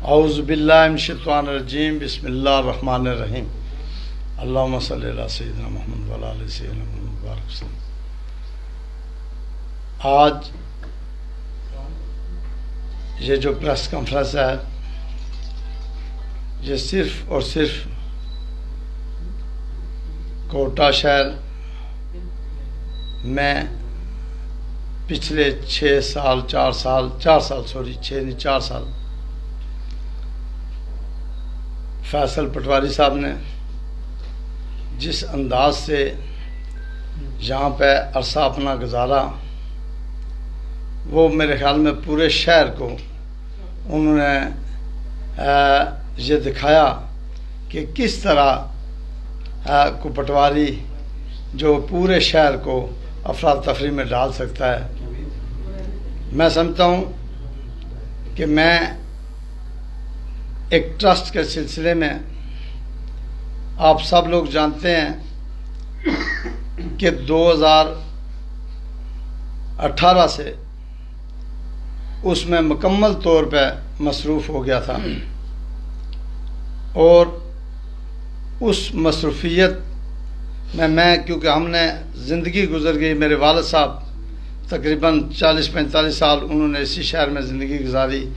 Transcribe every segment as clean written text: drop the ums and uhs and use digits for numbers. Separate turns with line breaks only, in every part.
औज़ु बिल्लाहि मिनश शैतानिर रजीम बिस्मिल्लाहिर रहमानिर रहीम अल्लाहुम्मा सल्लि अला सय्यिदिना मुहम्मद व अला आलि सय्यिदिना मुहम्मद बारिक वसल्लम। आज ये जो प्रेस कॉन्फ्रेंस है ये सिर्फ और सिर्फ कोटा शहर में पिछले 4 साल फैसल पटवारी साहब ने जिस अंदाज से यहाँ पे अरसा अपना गुजारा, वो मेरे ख्याल में पूरे शहर को उन्होंने ये दिखाया कि किस तरह को पटवारी जो पूरे शहर को अफरा तफरी में डाल सकता है। मैं समझता हूँ कि मैं एक ट्रस्ट के सिलसिले में, आप सब लोग जानते हैं कि 2018 से उसमें मुकम्मल तौर पे मसरूफ़ हो गया था और उस मसरूफियत में मैं, क्योंकि हमने ज़िंदगी गुजर गई, मेरे वालिद साहब तकरीबन 40-45 साल उन्होंने इसी शहर में ज़िंदगी गुजारी।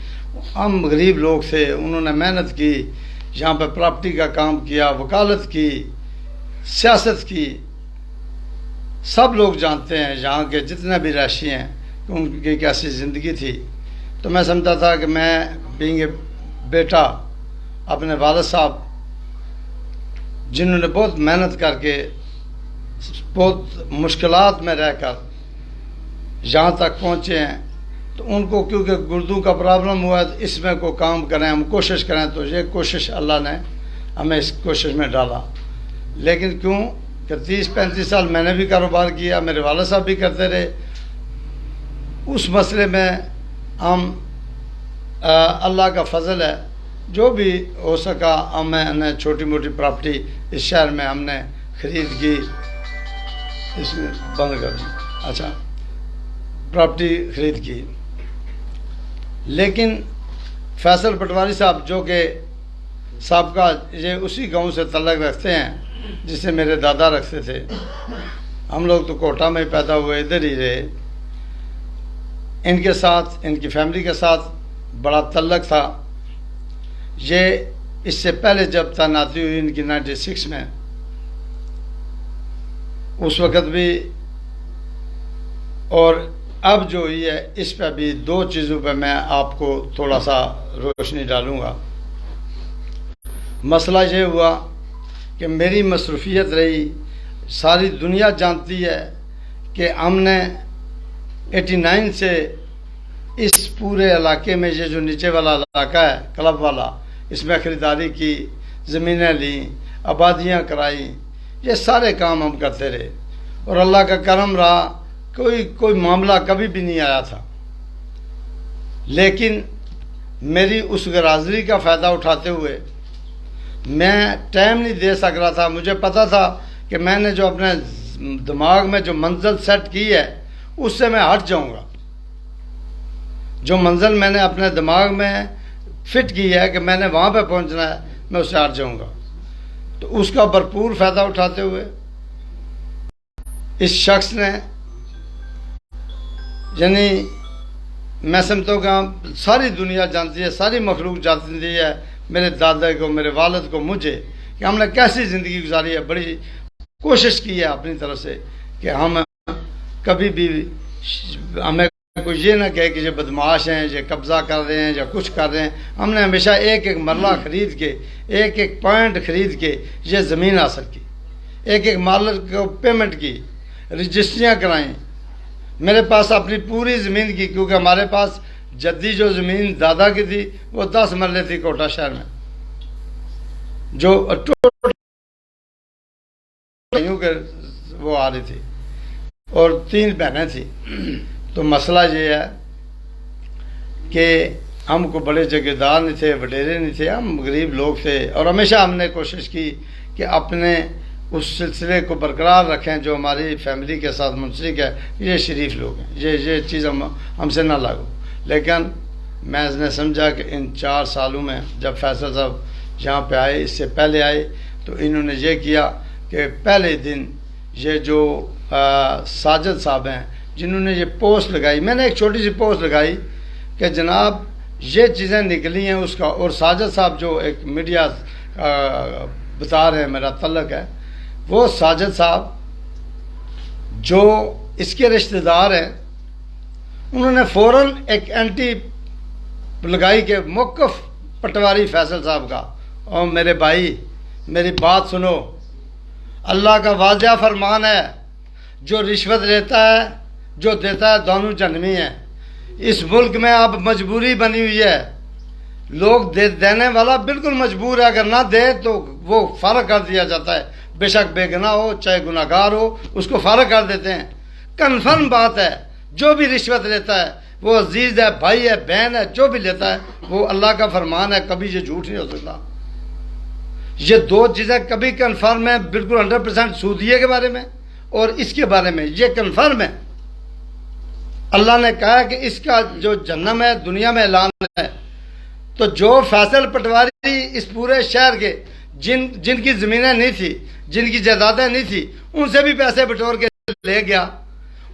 हम गरीब लोग थे, उन्होंने मेहनत की, यहाँ पर प्रॉपर्टी का काम किया, वकालत की, सियासत की। सब लोग जानते हैं यहाँ के जितने भी रहायशी हैं कि उनकी कैसी ज़िंदगी थी। तो मैं समझता था कि मैं बीइंग ए बेटा अपने वालिद साहब जिन्होंने बहुत मेहनत करके बहुत मुश्किलात में रहकर यहाँ तक पहुँचे हैं, तो उनको क्योंकि गुर्दों का प्रॉब्लम हुआ है, तो इसमें को काम करें, हम कोशिश करें। तो ये कोशिश अल्लाह ने हमें इस कोशिश में डाला। लेकिन क्यों कि 30-35 साल मैंने भी कारोबार किया, मेरे वालिद साहब भी करते रहे। उस मसले में हम अल्लाह का फजल है, जो भी हो सका हमने छोटी मोटी प्रॉपर्टी इस शहर में हमने ख़रीद की। इसमें बंद कर दूँ, अच्छा, प्रॉपर्टी ख़रीद की। लेकिन फैसल पटवारी साहब जो कि साहबका ये उसी गांव से तल्लक रखते हैं जिसे मेरे दादा रखते थे। हम लोग तो कोटा में पैदा हुए, इधर ही रहे। इनके साथ, इनकी फैमिली के साथ बड़ा तल्लक था। ये इससे पहले जब तैनाती हुई इनकी 96 में, उस वक़्त भी और अब जो हुई है, इस पर भी 2 चीज़ों पर मैं आपको थोड़ा सा रोशनी डालूँगा। मसला ये हुआ कि मेरी मसरूफियत रही, सारी दुनिया जानती है कि हमने 89 से इस पूरे इलाके में, ये जो नीचे वाला इलाका है क्लब वाला, इसमें ख़रीदारी की, ज़मीनें ली, आबादियाँ कराई, ये सारे काम हम करते रहे और अल्लाह का करम रहा। कोई मामला कभी भी नहीं आया था। लेकिन मेरी उस गराजरी का फ़ायदा उठाते हुए मैं टाइम नहीं दे सक रहा था। मुझे पता था कि मैंने जो अपने दिमाग में जो मंजिल सेट की है उससे मैं हट जाऊंगा। जो मंजिल मैंने अपने दिमाग में फिट की है कि मैंने वहाँ पे पहुँचना है, मैं उससे हट जाऊंगा। तो उसका भरपूर फ़ायदा उठाते हुए इस शख्स ने, यानी मैं समझता हूँ कि सारी दुनिया जानती है, सारी मखलूक जानती है, मेरे दादा को, मेरे वालिद को, मुझे, कि हमने कैसी ज़िंदगी गुजारी है। बड़ी कोशिश की है अपनी तरफ से कि हम कभी भी, हमें कोई ये ना कहे कि ये बदमाश हैं, ये कब्ज़ा कर रहे हैं या कुछ कर रहे हैं। हमने हमेशा एक एक मरला ख़रीद के, एक एक पॉइंट ख़रीद के ये ज़मीन हासिल की, एक एक मालिक को पेमेंट की, रजिस्ट्रियाँ कराई। मेरे पास अपनी पूरी ज़मीन की, क्योंकि हमारे पास जद्दी जो ज़मीन दादा की थी वो 10 मरले थी कोटा शहर में, जो वो आ रही थी और 3 बहनें थी। तो मसला ये है कि हमको बड़े जगीरदार नहीं थे, वडेरे नहीं थे, हम गरीब लोग थे और हमेशा हमने कोशिश की कि अपने उस सिलसिले को बरकरार रखें जो हमारी फैमिली के साथ मुंसलिक है। ये शरीफ लोग हैं, ये चीज़ हमसे ना लागू। लेकिन मैंने समझा कि इन 4 सालों में जब फैसल साहब यहाँ पे आए, इससे पहले आए, तो इन्होंने ये किया कि पहले दिन ये जो साजिद साहब हैं जिन्होंने ये पोस्ट लगाई, मैंने एक छोटी सी पोस्ट लगाई कि जनाब ये चीज़ें निकली हैं उसका, और साजिद साहब जो एक मीडिया बता रहे हैं मेरा तल्लक है, वो साजिद साहब जो इसके रिश्तेदार हैं उन्होंने फ़ौरन एक एंटी लगाई के मौक़िफ़ पटवारी फैसल साहब का। और मेरे भाई मेरी बात सुनो, अल्लाह का वाज़िह फरमान है, जो रिश्वत लेता है जो देता है दोनों जन्मी है। इस मुल्क में अब मजबूरी बनी हुई है, लोग देने वाला बिल्कुल मजबूर है, अगर ना दे तो वो फ़र्क कर दिया जाता है, बेशक बेगुनाह हो चाहे गुनाहगार हो, उसको फ़र्क कर देते हैं। कन्फर्म बात है, जो भी रिश्वत लेता है वो अजीज़ है, भाई है, बहन है, जो भी लेता है वो अल्लाह का फरमान है, कभी ये झूठ नहीं हो सकता। ये 2 चीज़ें कभी कन्फर्म है, बिल्कुल 100% सूदिये के बारे में और इसके बारे में ये कन्फर्म है। अल्लाह ने कहा कि इसका जो जन्म है दुनिया में ऐलान है। तो जो फैसल पटवारी इस पूरे शहर के जिनकी ज़मीनें नहीं थी, जिनकी जायदादें नहीं थी, उनसे भी पैसे बटोर के ले गया,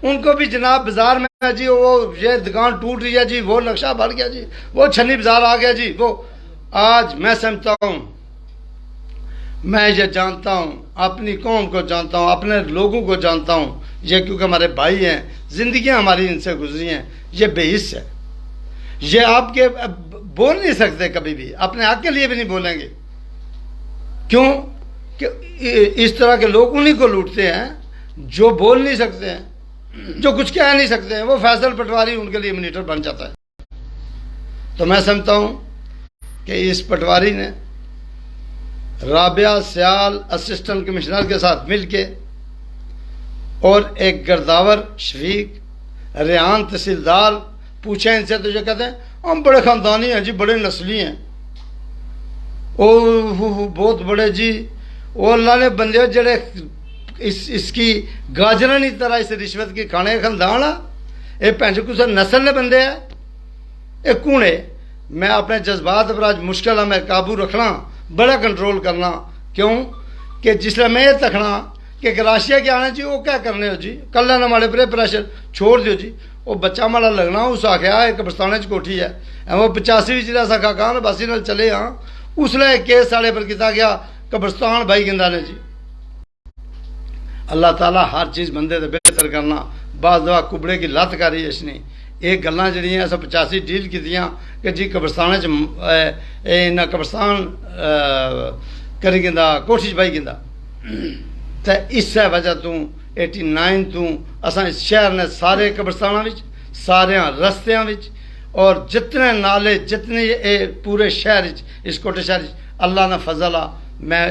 उनको भी जनाब बाजार में जी वो ये दुकान टूट रही है जी, वो नक्शा बढ़ गया जी, वो छन्नी बाजार आ गया जी, वो आज मैं समझता हूँ, मैं ये जानता हूँ, अपनी कौम को जानता हूँ, अपने लोगों को जानता हूँ, ये क्योंकि हमारे भाई हैं, ज़िंदगियाँ हमारी इनसे गुजरी हैं, ये बेहिस है, ये आपके बोल नहीं सकते, कभी भी अपने हक के लिए भी नहीं बोलेंगे। क्यों कि इस तरह के लोग उन्हीं को लूटते हैं जो बोल नहीं सकते हैं, जो कुछ कह नहीं सकते हैं, वो फैसल पटवारी उनके लिए मॉनिटर बन जाता है। तो मैं समझता हूँ कि इस पटवारी ने राबिया सियाल असिस्टेंट कमिश्नर के साथ मिलके और एक गर्दावर शफीक रेहान तहसीलदार, पूछे इनसे तो ये कहते हैं हम बड़े ख़ानदानी हैं जी, बड़े नस्ली हैं, ओ बहुत बड़े जी, वो अल्लाह ने बंदे जड़े इसकी गाजर नहीं तरह इस रिश्वत की खाने खानदान, ये भैन कुछ नस्ल ने बंदे है, ये कूने। मैं अपने जज्बात पर आज मुश्किल है, मैं काबू रखना, बड़ा कंट्रोल करना। क्यों कि जिसले मैं ये तकना कि कराशिया के आने जी, वो क्या करने हो जी, कल ना माड़े पर प्रेशर छोड़ दियो जी, वो बच्चा माड़ा लगना, उस आख्या एक कब्रस्तान च कोठी है, वो 85 जिला सा काका बासी नाल चले हाँ, उसले केस साढ़े पर किया गया कब्रस्तान भाई गिंदा ने जी। अल्लाह ताला हर चीज़ बंदे दे बेहतर करना, बाज दवा कुबड़े की लत्त करी इसने, ये गल्लां जड़ियां अस 85 डील कीतियां कि जी कब्रस्तान च इन्ना कब्रस्तान करी गिंदा, कोठी च भाई गिंदा। तो इस वजह तू 89 तू असां इस शहर ने सारे कब्रस्ताना विच, सारे रस्तियां विच और जितने नाले जितने ये पूरे शहर इस कोटे शहर अल्लाह ने फजल आ। मैं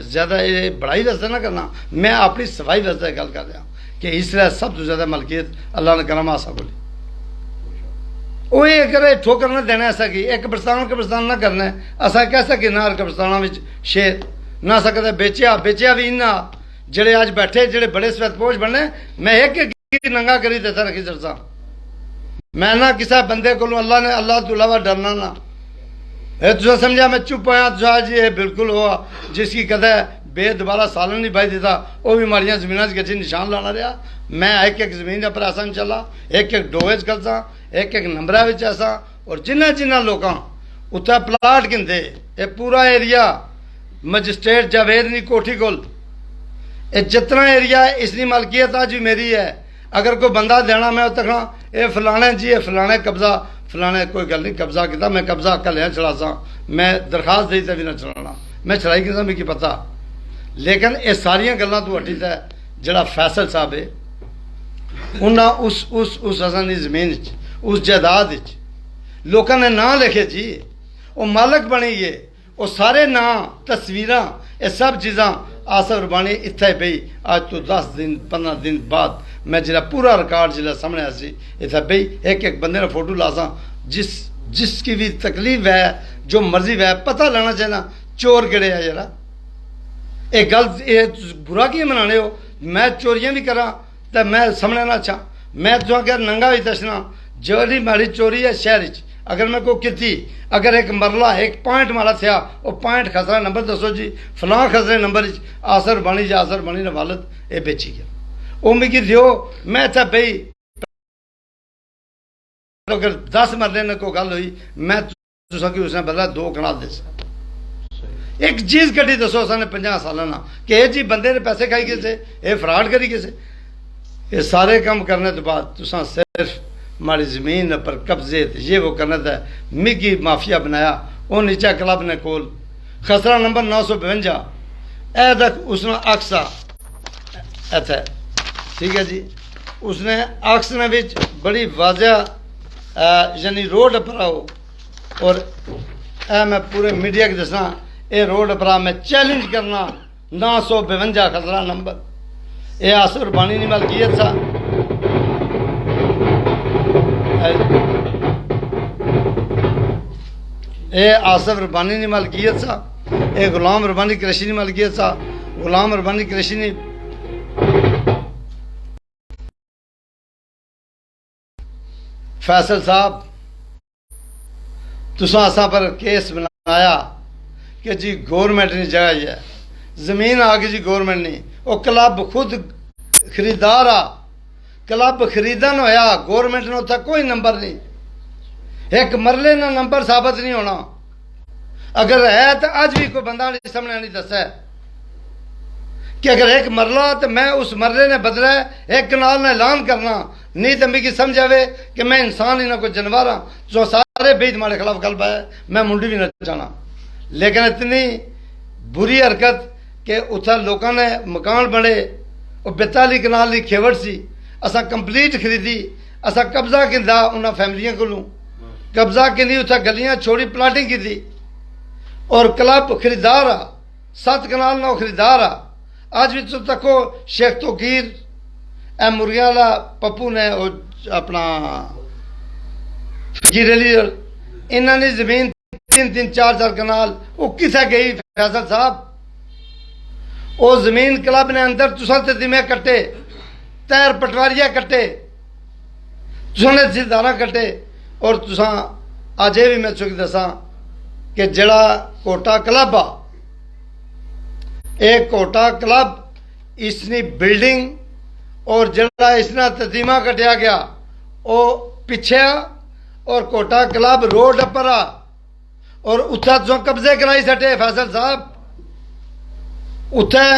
ज़्यादा ये बड़ाई वस्ते ना करना, मैं अपनी सफाई वस्ते गल कर रहा कि इसलिए सब तो ज़्यादा मलकियत अल्लाह ने करम आसा बोली। वो ये करे ठोकर ना देना ऐसा कि एक कब्रस्तान ना करना है, असा कैसा कि नार कब्रस्ताना में शेर ना सकते बेचिया भी इन्ना जेड़े अज बैठे जेड़े बड़े सफेद पोश बनने, मैं एक नंगा करी देता रखी दरसा, मैं ना किसी बंदे को अल्लाह तो अलावा डरना ना। तुझा समझा मैं चुप आया, तुझा जी ये बिल्कुल हुआ जिसकी कदे बे दोबारा सालन नहीं भाई देता, वो भी माड़िया जमीन गच्ची निशान लाना रहा। मैं एक जमीन पर ऐसा नहीं चला, एक डोए च करसा, एक नंबरा ऐसा, और जिन्ना लोगों उत्थे प्लाट गिनते, ये पूरा एरिया मजिस्ट्रेट जावेद नी कोठी कोल, ये जितना एरिया इसकी मलकियत अज भी मेरी है। अगर कोई बंदा देना मैं तकना ये फलाने जी, ये फलाने कब्जा फलाने, कोई गल नहीं कब्जा किया, मैं कब्जा कलिया चलासा, मैं दरखास्त दी तो भी ना चलाना, मैं चलाई कि मिगी पता। लेकिन ये सारिया गल्लां तू हटी है जड़ा फैसल साहब है उन्हें उस असन की जमीन उस जायदाद लोगों ने नाम लिखे जी, वो मालक बनी गए, वो सारे नाम तस्वीर ये सब चीज़ा आसर रबानी इत्थे बई। अज तो 10 दिन 15 दिन बाद मैं जरा पूरा रिकॉर्ड जिला सामने आसी इत्थे बई, एक बंदे ने फोटो लासा, जिसकी भी तकलीफ है जो मर्जी है पता लेना चाहिए चोर केड़े है जरा, ये गलत, ये बुरा की मनाने हो? मैं चोरियां भी करा तो मैं सामने ना अच्छा, मैं तुम अगर नंगा भी दसना जड़ी माड़ी चोरी है शहर च, अगर मैं को की अगर एक मरला एक पॉइंट मारा थिया वो पॉइंट खसरा नंबर दसो जी फलां खसरे नंबर आसर बनी जा आसर बनी न वालद ये बेची गया वो मिगी दियो, मैं इतना बई अगर 10 मरले ने कोई गल हुई मैं तुसा की उसने बदला 2 कनाल दे एक चीज कटी दसो असाने 50 साल ना कि ये जी बंदे ने पैसे खाई किसे, ये फ्रॉड करी किसे। ये सारे काम करने तो बाद तुसा सिर्फ माड़ी जमीन पर कब्जे ये वो करने था मिगी माफिया बनाया। वो नीचा क्लब ने कोल खसरा नंबर 952 ए तक उसने अक्सा इतना ठीक है जी, उसने अक्स ने विच बड़ी वाजह यानी रोड पर आओ और ए मैं पूरे मीडिया की दसना ये रोड पर मैं चैलेंज करना 952 खसरा नंबर ये आसर बानी नहीं मलकियत सा ये आसफ रबानी ने मलकियत सा, ये गुलाम रबानी कृषि ने मलकियत सा। गुलाम रबानी कृषि ने फैसल साहब तुसा असा पर केस बनाया कि जी गवर्नमेंट ने जगह है जमीन आ गई जी गवर्नमेंट ने, वो क्लब खुद खरीदार आ, क्लब खरीदन होया गवर्नमेंट ने उत्थे कोई नंबर नहीं, एक मरले ना नंबर साबित नहीं होना। अगर है तो अज भी कोई बंदा नहीं सामने नहीं दसा कि अगर एक मरला तो मैं उस मरले ने बदला एक कनाल ने ऐलान करना, नहीं तो मिगी समझ आवे कि मैं इंसान ही ना कोई जानवर हाँ जो सारे बेद मारे खिलाफ गल पाया मैं मुंडी भी ना चाहना। लेकिन इतनी बुरी हरकत कि उत्थे लोगों ने मकान बने, वो 42 कनाल की खेवड़ सी, असा कंप्लीट खरीदी, असा कब्जा किंदा उन्होंने फैमिलियों को कब्जा किंदी, उत्थे गलियां छोड़ी प्लाटिंग की थी और क्लब खरीदार आ 7 कनाल ना खरीदार आ। अज भी तुम तको शेख तोकीर ए मुर्गिया वाला पप्पू ने अपना फकीर अली इन्होंने जमीन 3-3 4-4 कनाल वो किसे गई फैसल साहब, वो जमीन क्लब ने अंदर तुसा तदीमे कट्टे तैर पटवारिया कट्टे तुसा जिलदारा कट्टे और तुसा अज ये भी मैं चुकी दसा कि जड़ा कोटा क्लब आ एक कोटा क्लब इसनी बिल्डिंग और जड़ा इसना तदीमा कटिया गया वो पिछे और कोटा क्लब रोड पर आ और उत्थे तुम कब्जे कराई सटे फैसल साहब। उत्थे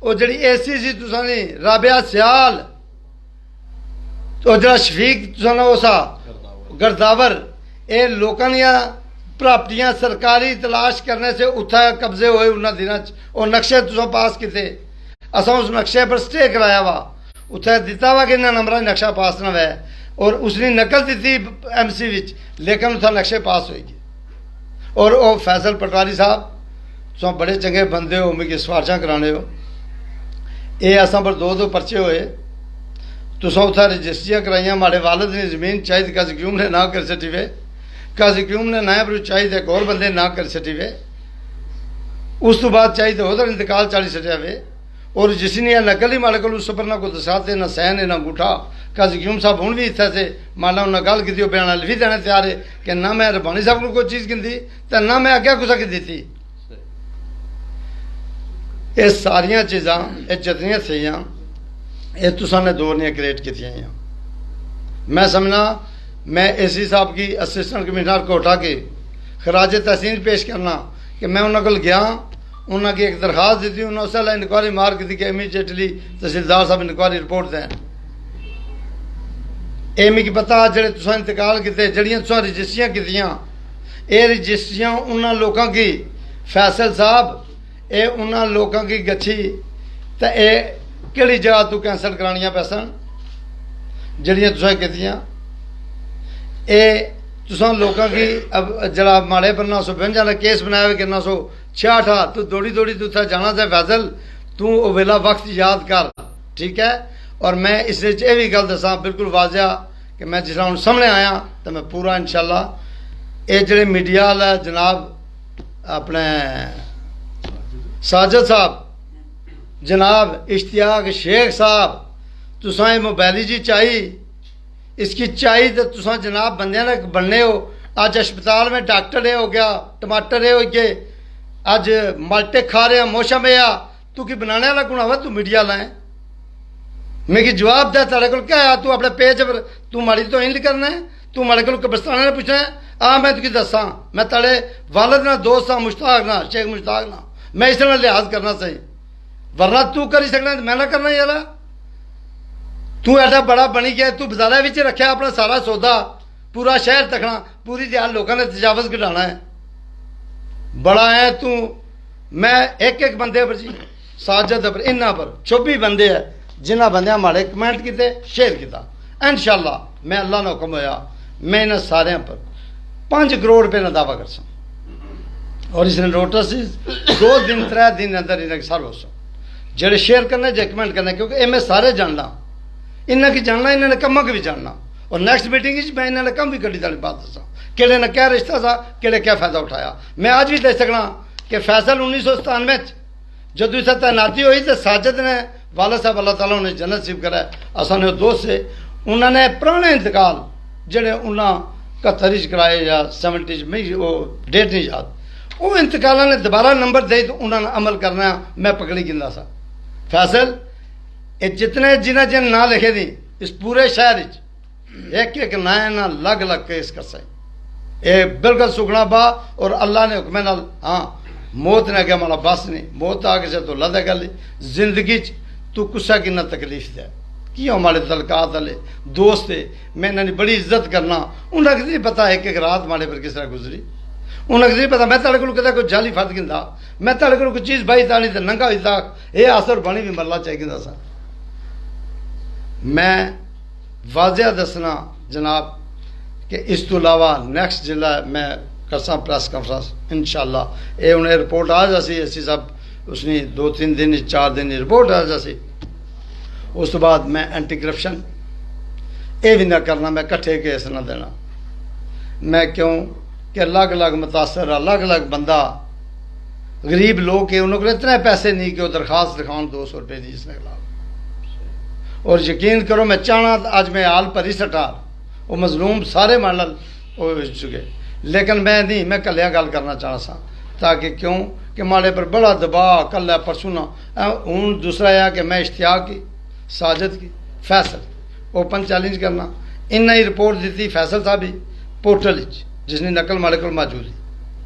वो जी एसी सी तुसा ने राबिया सियाल तो जरा शफीक तुसा ने उसा गर्दावर ये लोगों दियां प्राप्तियां सरकारी तलाश करने से उत्थे कब्जे हुए उन्होंने दिनों और नक्शे तुसा पास किए, असा उस नक्शे पर स्टे कराया वा, उत्थे दिता वा कि इन्ना नंबर नक्शा पास ना वै और उसने नकल दी MC विच लेकिन उत्थे नक्शे पास होएगी। और वो फैसल पटवारी साहब तुम बड़े चंगे बंदे हो, मिगी सिफारिशां कराने हो, ये असा पर 2-2 परचे होए, तुसा उत्थे रजिस्ट्रियां कराइयां, माड़े वालद ने जमीन चाहिए काजी ने ना कर सटी वे, काजी ने नायब रू चाहिए एक और बंदे ना कर सटी वे, उस तो बाद चाहिए उधर इंतकाल चाली सटिया वे और जिसने यह नकल ही माड़े को उस पर ना कोई दसाते ना सहन है ना अंगूठा। काजी साहब हूँ भी इतने से माला उन्हें गल की बयान लिखी देने तैयार है कि ना मैं रबानी साहब को कोई चीज़ गिनती तो ना मैं अग्गे कुछ की दी। ये सारिया चीज़ा ये जितनियाँ सही ये तुसा ने दौर ने क्रिएट की। मैं समझना मैं AC साहब की असिस्टेंट कमिश्नर को उठा के खराज तहसीन पेश करना कि मैं उन्होंने को गया उन्होंने एक दरखास्त दी, उन्होंने उस वेले इंक्वायरी मार की कि इमीजिएटली तहसीलदार साहब इंक्वायरी रिपोर्ट दें। ये मिगी पता जेह्ड़े तुसा इंतकाल किए जड़ियाँ तुसा रजिस्ट्रियां कीतियां ये रजिस्ट्रियां उन्होंने लोगों की फैसल साहब ये उन्होंने लोगों की गच्छी तो ये केड़ी जगह तू कैंसल करानियां पैसन जड़ियाँ तुसा कीतियां ये तुसा लोगों की अब जरा माड़े पर 952 का केस बनाया कि 966 तू दौड़ी दौड़ी तू उत्थे जाना था फैसल तू वो वेला वक्त याद कर ठीक है। और मैं इस भी गल दसा बिल्कुल वाजिया कि मैं जिस हूँ सामने आया तो मैं पूरा इंशाल्लाह ये जोड़े मीडिया वाला जनाब अपने साजिद साहब जनाब इश्तियाक शेख साहब तुसां मोबाइली जी चाही इसकी चाही तो तुसां जनाब बंदे ने बनने हो। अज अस्पताल में डॉक्टर हो गया टमाटर हो गए अज माल्टे खा रहे मौसम आ तू की बनाने वाला कौन आवा तू मीडिया लाए मिगी जवाब दे तेरे को क्या तू अपने पेज पर तू माड़ी तो इंज करना है तू माड़े को कब्रस्तान ने पूछना है आ मैं तुझे दसा मैं तेरे वालद ना दोस्त हाँ मुश्ताक ना शेख मुश्ताक ना मैं इस लिहाज करना सही वरना तू करी सकना मैं ना करना यार तू एडा बड़ा बनी गया तू बाजारा विच रखा अपना सारा सौदा पूरा शहर तकना पूरी दिहाड़ लोगों ने तजावज़ घटाना है बड़ा है तू मैं एक एक बंदे पर जी साजद पर इन्हों पर 24 बंदे है जिन्होंने बंद माड़े कमेंट किए शेयर किया इंशाअल्लाह मैं अल्लाह ने हुक्म होया मैं इन्होंने सारे पर 5 करोड़ रुपये का दावा कर सक और इसने नोटिस 2 दिन 3 दिन अंदर इन्हें सर्व हो जेडे शेयर करने जे कमेंट करने क्योंकि ये मैं सारे जानना इन्हें की जानना इन्होंने कम की भी जानना और नैक्सट मीटिंग मैं इन्होंने कम भी कड़ी ताली बात दसा कि ने क्या रिश्ता था कि क्या फायदा उठाया मैं आज भी दस सकना कि फैसल 1997 जदों इसे तैनाती हुई तो साजिद ने वाला साहब अल्लाह ताला उन्हें जन्नत नसीब करा असाने दोस्त से उन्होंने पुराने इंतकाल जेडे उन्हें 71 कराए या 70 में वो डेट नहीं याद वो इंतकाल ने दोबारा नंबर दे तो उन्होंने अमल करना मैं पकड़ी गिंदा सा फैसल ये जितने जिन्हें जिन ना लिखे दी इस पूरे शहर एक एक नया ना लग लग केस कर सके ये बिल्कुल सुखना बा और अल्लाह ने हुक्म नाल हाँ मौत ने अगे माला बस नहीं मौत आ के तो लदा गल जिंदगी तू कुसा कि तकलीफ दे कि हमारे तलकात वाले दोस्त है मैं इन्होंने बड़ी इज्जत करना उन्हें नहीं पता एक एक रात माड़े पर किस तरह गुजरी उन्हें नहीं पता मैं तेरे को कहता कोई जाली फट गिंदा मैं तेरे को कोई चीज़ बाई ताली तो नंगा होता यह असर बनी भी मरला चाहिए सा मैं वाजिया दसना जनाब कि इस तो अलावा नैक्सट जिला मैं करसा प्रेस कॉन्फ्रेंस इंशाअल्लाह ये उन्हें रिपोर्ट आ जासी असी सब उसने 2-3 दिन 4 दिन रिपोर्ट आ जासी उस तो बाद मैं एंटी करप्शन ये भी ना करना मैं कट्ठे केस ना देना मैं क्यों कि अलग अलग मुतासर अलग अलग बंदा गरीब लोग के उन्होंने इतने पैसे नहीं कि वो दरखास्त लिखान 200 रुपये दी इसने खिलाफ और यकीन करो मैं चाहना आज मैं हाल पर ही सटार वो मजलूम सारे मॉडल हो चुके लेकिन मैं नहीं मैं कलिया गल करना चाह सा ताकि क्यों कि माड़े पर बड़ा दबाव कल है परसों ना हूँ दूसरा है कि मैं इश्तियाक की साजिद की फैसल ओपन चैलेंज करना इन्हें ही रिपोर्ट दी फैसल साहब ही पोर्टल जिसने नकल माड़े को मौजूद है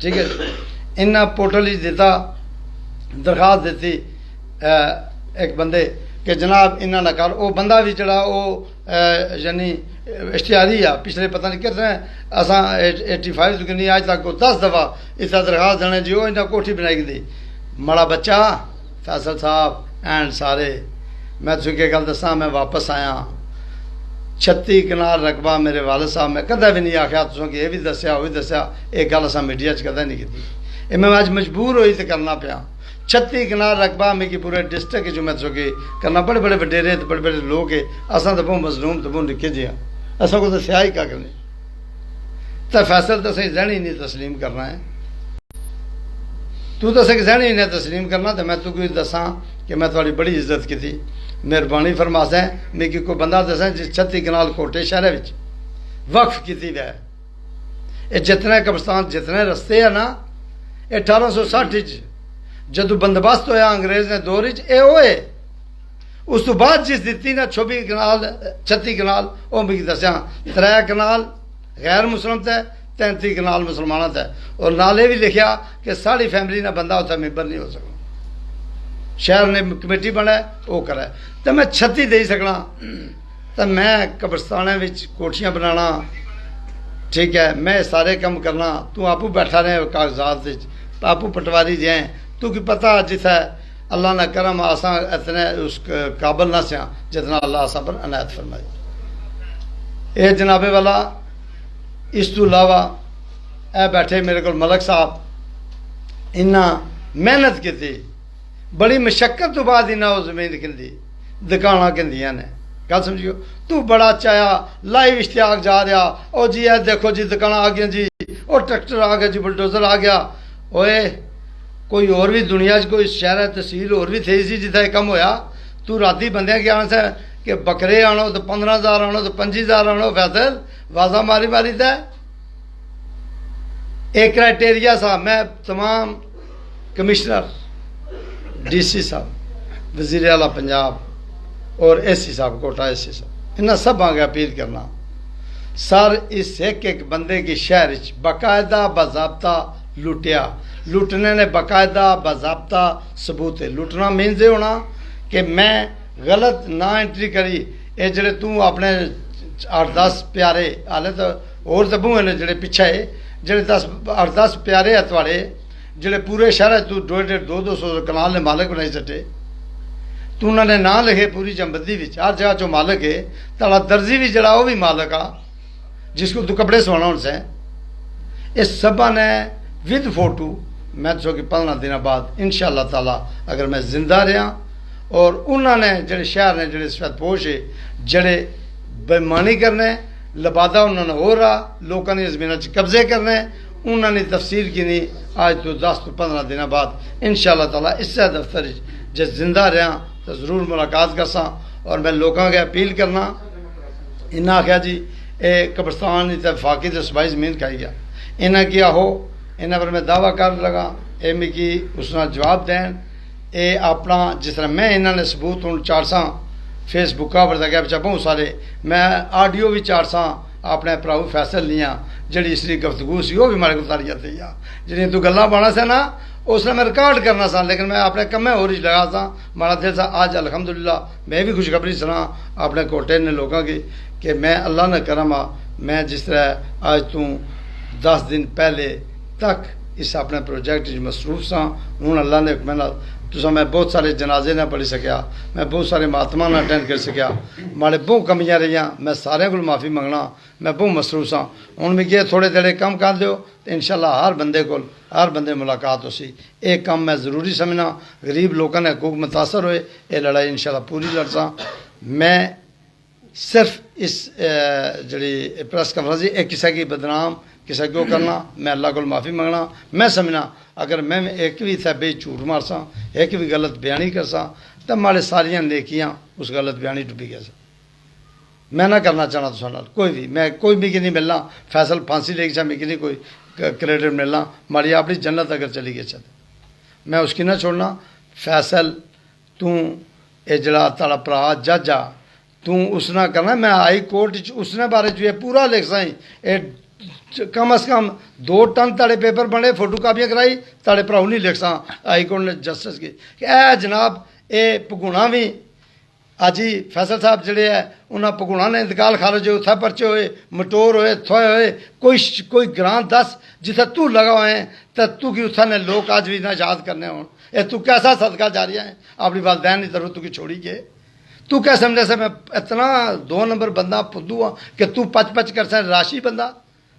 ठीक है इन्हें पोर्टल दिता दरखास्त दी एक बंदे कि जनाब इन्हों ना कर वो बंदा भी जड़ा वो यानी इश्तिहारी आ पिछले पता नहीं कितने असा 85 तो नहीं आज तक 10 दफ़ा इस दरखास्त देने जी वो इन्हें कोठी बनाई दी माड़ा बच्चा फैसल साहब एंड सारे मैं तुझे गल दसा मैं वापस आया 36 कनाल रकबा मेरे वालद साहब मैं कदा भी नहीं आख्या तुसों कि यह भी दसिया वो भी दसिया एक गल असा मीडिया कदा नहीं की मैं अज मजबूर होई तो करना पाया 36 कनाल रकबा मिगी पूरे डिस्ट्रिक्ट जो मैं तुझे करना बड़े बड़े वडेरे तो बड़े बड़े लोग है असा तो बहुत मजलूम तो बहुत निके जे असा को दसिया ही क्या करने तो फैसल तो सही जहनी नहीं तस्लीम करना है तू तो सही जहनी नहीं तस्लीम करना तो मैं तुझे दसा कि मैं थोड़ी बड़ी इज्जत की थी मेहरबानी फरमासा है मिगी कोई बंदा दसा जिस 36 कनाल कोटे शहर में वक्फ की वै ये जितने कब्रस्तान जितने रस्ते है ना 1860 जदों बंदोबस्त होया अंग्रेज ने दौर होए उस तो बाद जिस दी ना 26 कनाल 36 कनाल वो मिगी दसिया 3 कनाल गैर मुसलम तय 33 कनाल मुसलमाना तय और नाले भी लिखा कि साड़ी फैमिली ना बंदा उत्थे मैंबर नहीं हो सकता शहर ने कमेटी बनाए वो करे तो मैं 36 दे सकना तो मैं कब्रस्तान कोठियां बनाना ठीक है मैं सारे काम करना तू आपू बैठा रहे कागजात आपू पटवारी जाए तू की पता जिथे अल्लाह ने करम आसा इतने उस काबल ना सिया जितना अल्लाह आसा पर अनायत फरमाई ये जनाबे वाला इस तो अलावा ए बैठे मेरे को मलक साहब इन्ना मेहनत की थी बड़ी मशक्कत तो बाद इन्हें वो जमीन कहती दुकाना कहदियाँ ने गल समझियो तू बड़ा चाया लाइव इश्तियाक जा रहा ओ जी है देखो जी दुकाना आ गया जी और ट्रैक्टर आ गया जी बुलडोजर आ गया ओए कोई और भी दुनिया कोई शहर तहसील और भी थी सी जिथे कम होया। तू राती बंद के आना से कि बकरे आनो तो 15,000 आनो तो 25,000 आनो, फैसल वाजा मारी मारी था। एक क्राइटेरिया सा, मैं तमाम कमिश्नर, DC साहब, वजीर आला पंजाब और AC साहब, कोटा AC साहब, इन्हें सब आगे अपील करना, सर इस एक बंदे की शहर बाकायदा बाज़ाब्ता लुटिया, लुटने ने बाकायदा बाज़ाब्ता सबूत है। लुटना मीनस ये होना कि मैं गलत ना एंट्री करी, ये जड़े तू अपने 8-10 प्यारे हाले तो और तो बूहे ने जड़े पिछे जड़े 8-10 प्यारे है थोड़े जड़े पूरे शहर तू 200 कनाल ने मालिक बनाई सटे, तू उन्होंने ना लिखे पूरी चंबदी हर जगह चो मालिक है। ताला दर्जी भी जड़ा वो भी मालिक आ जिसको तू कपड़े सवाना उनसे। इस सबा ने विद फोटो मैं तो कि 15 दिन बाद इंशाअल्लाह ताला अगर मैं जिंदा रहा और उन्होंने जड़े शहर ने जड़े सफेदपोश है जड़े बेईमानी करने लबादा उन्होंने हो रहा लोगों ने जमीन कब्जे करने उन्होंने तफसीर की नहीं। आज तो 10 तो 15 दिन बाद इंशाअल्लाह ताला इससे दफ्तर जो जिंदा रहा तो जरूर मुलाकात कर सा। और मैं लोगों के अपील करना, इन्हें आख्या जी ये कब्रस्तान फाकी तो सबाई जमीन खाई गया, इन्हें किया हो, इन्हें पर मैं दावा कर लगा, ये मिगी उसना जवाब दें। ये अपना जिस तरह मैं इन्होंने सबूत हूँ 400 फेसबुका पर तक बच्चा बहुत सारे, मैं ऑडियो भी 400 अपने भराऊ फैसल लिया जी इसकी गुफ्तगू सी वो भी मारे को तारी जाती है जी तू गल्ला पाना से ना उसने मैं रिकॉर्ड करना सा, लेकिन मैं अपने कमें हो रही लगा सा मारा दिल सा। आज अल्हम्दुलिल्लाह मैं भी खुशखबरी सुना अपने कोटे ने लोगों की कि मैं अल्लाह ने करम आ, मैं जिस तरह आज तू 10 दिन पहले तक इस अपने प्रोजेक्ट मसरूफ सा हूँ अल्लाह ने मैं तुसा मैं बहुत सारे जनाजे ना पढ़ी सकिया, मैं बहुत सारे महात्मा ना अटेंड कर सकिया, माड़े बहुत कमियां रही, मैं सारे को माफ़ी मंगना, मैं बहुत मसरूफ सा। हूँ मिगी थोड़े देरे कम कर दो तो इंशाअल्लाह हर बंदे मुलाकात हो सी। एक काम मैं ज़रूरी समझना, गरीब लोगों ने हकूक मुतासर होए, ये लड़ाई इंशाअल्लाह पूरी लड़सा। मैं सिर्फ इस जड़ी प्रेस कॉन्फ्रेंस एक किसी की बदनाम किसी को करना, मैं अल्लाह को माफ़ी मंगना। मैं समझना अगर मैं एक भी इतना बे झूठ मारसा, एक भी गलत बयानी करसा तो माड़े सारिया नेकियां उस गलत बयानी डुबी गया सा। मैं ना करना चाहना तुम कोई भी, मैं कोई मिगी नहीं मिलना, फैसल फांसी लेगी चाहे मिगी नहीं कोई क्रेडिट मिलना, माड़ी अपनी जन्नत अगर चली गई चाहते मैं उसकी ना छोड़ना। फैसल तू ये जड़ा तारा भरा जज आ तू उसना करना, मैं हाई कोर्ट उसने बारे च पूरा लिख साई, कम अज कम 2 टन ताड़े पेपर बने, फोटो कापियाँ कराई, ताड़े भराऊ नहीं लिख सा हाई कोर्ट ने जस्टिस की ए जनाब ये भगुणा भी अज ही फैसल साहब जड़े है उन्हें भगुणा ने इंतकाल खारज होए, उत्थे परचे होए, मटोर होए, थोए होए, कोई ग्रां दस जिथे तू लगा हुए हैं तो तू की उत्थे ने लोग अज भी ना याद करने हो। ये तू कैसा सदका जा रहा है अपनी वालदैन की तरफ तू की छोड़ी के, तू क्या समझे से मैं इतना 2 नंबर बंदा फुद्दू हाँ कि तू पच कर सा राशि बंदा,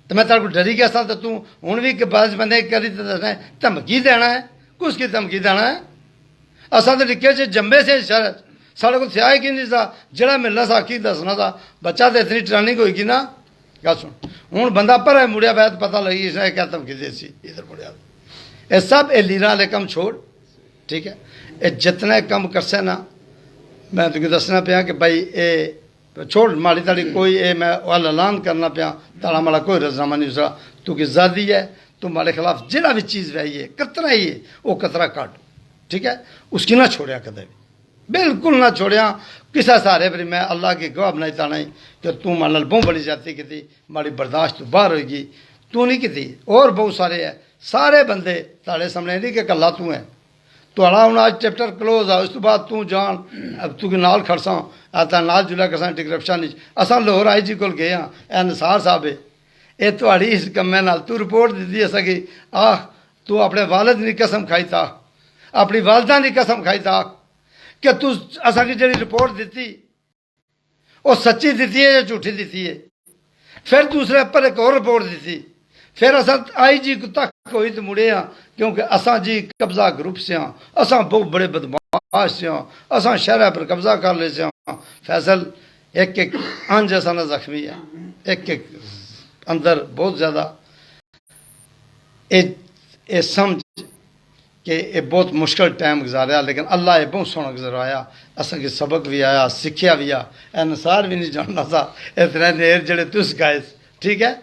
तो मैं तेरे को डरी गया सा तो तू हूँ भी बस बंदे करी तो दसना धमकी देना है, कुछ की धमकी देना है। असा तो निके से जम्मे से शहर साढ़े को थिया कि नहीं सा जड़ा मिलना सा की दसना था, बच्चा तो इतनी ट्रेनिंग होगी ना। गल सुन हूँ बंदा पर मुड़िया वैद पता लगी इसने क्या धमकी दे सी इधर मुड़िया, ये सब ये लीरा वाले कम छोड़, ठीक है। ये जितने कम करसे ना मैं तुझे दसना पाया कि भाई ये छोड़ माड़ी ताड़ी कोई ये मैं वाल ऐलान करना पाया ताड़ा माड़ा कोई रजनामा नहीं दूसरा, तू कि ज़ादी है तू मारे खिलाफ जिला भी चीज़ वही है कतरा ही है वो कतरा काट, ठीक है, उसकी ना छोड़िया कदे भी, बिल्कुल ना छोड़िया किसा सारे पर मैं अल्लाह की गवाह बनाई ताना ही कि तू मान लो बहुत बड़ी जाती की माड़ी बर्दाश्त तो बाहर होगी, तू नहीं की और बहुत सारे है, सारे बंदे ताड़े सामने नहीं कि कला तू है तो हूँ आज चैप्टर क्लोज आ, उस तो बाद तू जान अब तू नाल खड़सा आता नाल जुला करसा डिस्क्रिप्शन नहीं असा लाहौर आई जी को गए हाँ ए निसार साहब है ये थोड़ी इस कम्मे नाल तू रिपोर्ट दी असा कि आह तू अपने वालद की कसम खाई था अपनी वालदा की कसम खाई था कि तू असा की जी रिपोर्ट दी वो सच्ची दी है या झूठी दी है। फिर दूसरे पर एक और रिपोर्ट दी, फिर असा आई जी तक कोई तो मुड़े हाँ क्योंकि असा जी कब्जा ग्रुप से हाँ, असा बहुत बड़े बदमाश से हाँ, असा शहर पर कब्जा कर ले से हाँ। फैसल एक एक अंज असा ना जख्मी है, एक एक अंदर बहुत ज़्यादा ए समझ कि ये बहुत मुश्किल टाइम गुजारिया, लेकिन अल्लाह ये बहुत सोहना गुजराया, असेंगे सबक भी आया, सिक्ख्या भी आ। अनुसार भी नहीं जानना था इतने देर जेह्ड़े तुस गाए, ठीक है।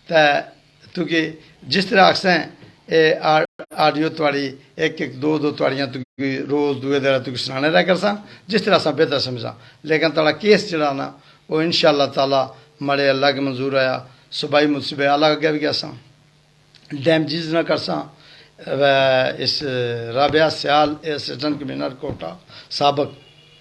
तो तुकी जिस तरह आखसें ये आडियो थोड़ी एक एक दो दो थोड़ियाँ तुकी रोज़ दुए दिन तुकी सुनाने रह कर सा, जिस तरह अस बेहतर समझा। लेकिन थोड़ा केस जड़ा ना वो इंशाअल्लाह ताला मड़े अल्लाह के मंजूर आया, सुबाई मुसीबे अल्लाह अगे भी गया सा, डैमेजिज ना कर सा। इस राबिया सियाल असिस्टेंट कमीशनर कोटा सबक,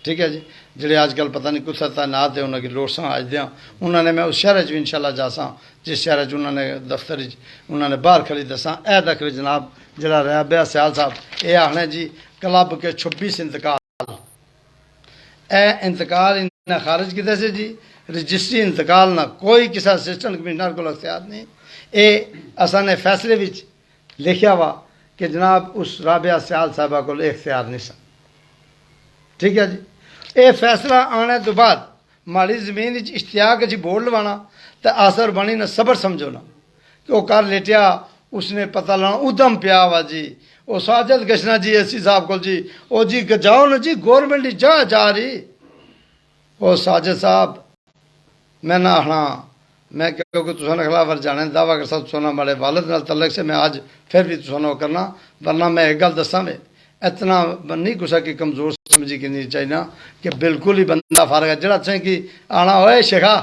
ठीक है जी, जेह्ड़े अजकल पता नहीं कुछ तैनात है, उन्होंने लोड़ सा अज दें। उन्होंने मैं उस शहर भी इंशाअल्लाह जा सा जिस शहर उन्होंने दफ्तर उन्होंने बाहर खड़ी दसा। ए दखल जनाब जरा राबिया सियाल साहब ये आखने जी क्लब के 26 इंतकाल, ए इंतकाल इन्हें खारिज किए से जी, रजिस्ट्री इंतकाल ना कोई किसी असिस्टेंट कमीशनर को अख्तियार नहीं। ये असा ने फैसले में लिखा वा कि जनाब उस राबिया सियाल साहबा को इख्तियार नहीं सन, ठीक है जी। ये फैसला आने तो बाद माड़ी जमीन इश्तियाक जी बोर्ड लवाना तो आसर बनी ना सबर समझो ना कि वह कर लेटिया, उसने पता लाना उदम पिया वा जी। वो साजद गशना जी एस साहब को जी ओ जी जाओ ना जी गौरमेंट जा रही। वो साजिद साहब मैं ना आखना मैं क्योंकि तुसाने खिलाफ जाने दावा कर सकता तुसाना माड़े वालद नाल तलक से मैं आज फिर भी तुसाना करना, वरना मैं एक गल दसा में इतना नहीं कुछ कि कमज़ोर समझी कि नहीं चाहिए ना कि बिल्कुल ही बंदा फारग है जरा अच्छा कि आना होए शेखा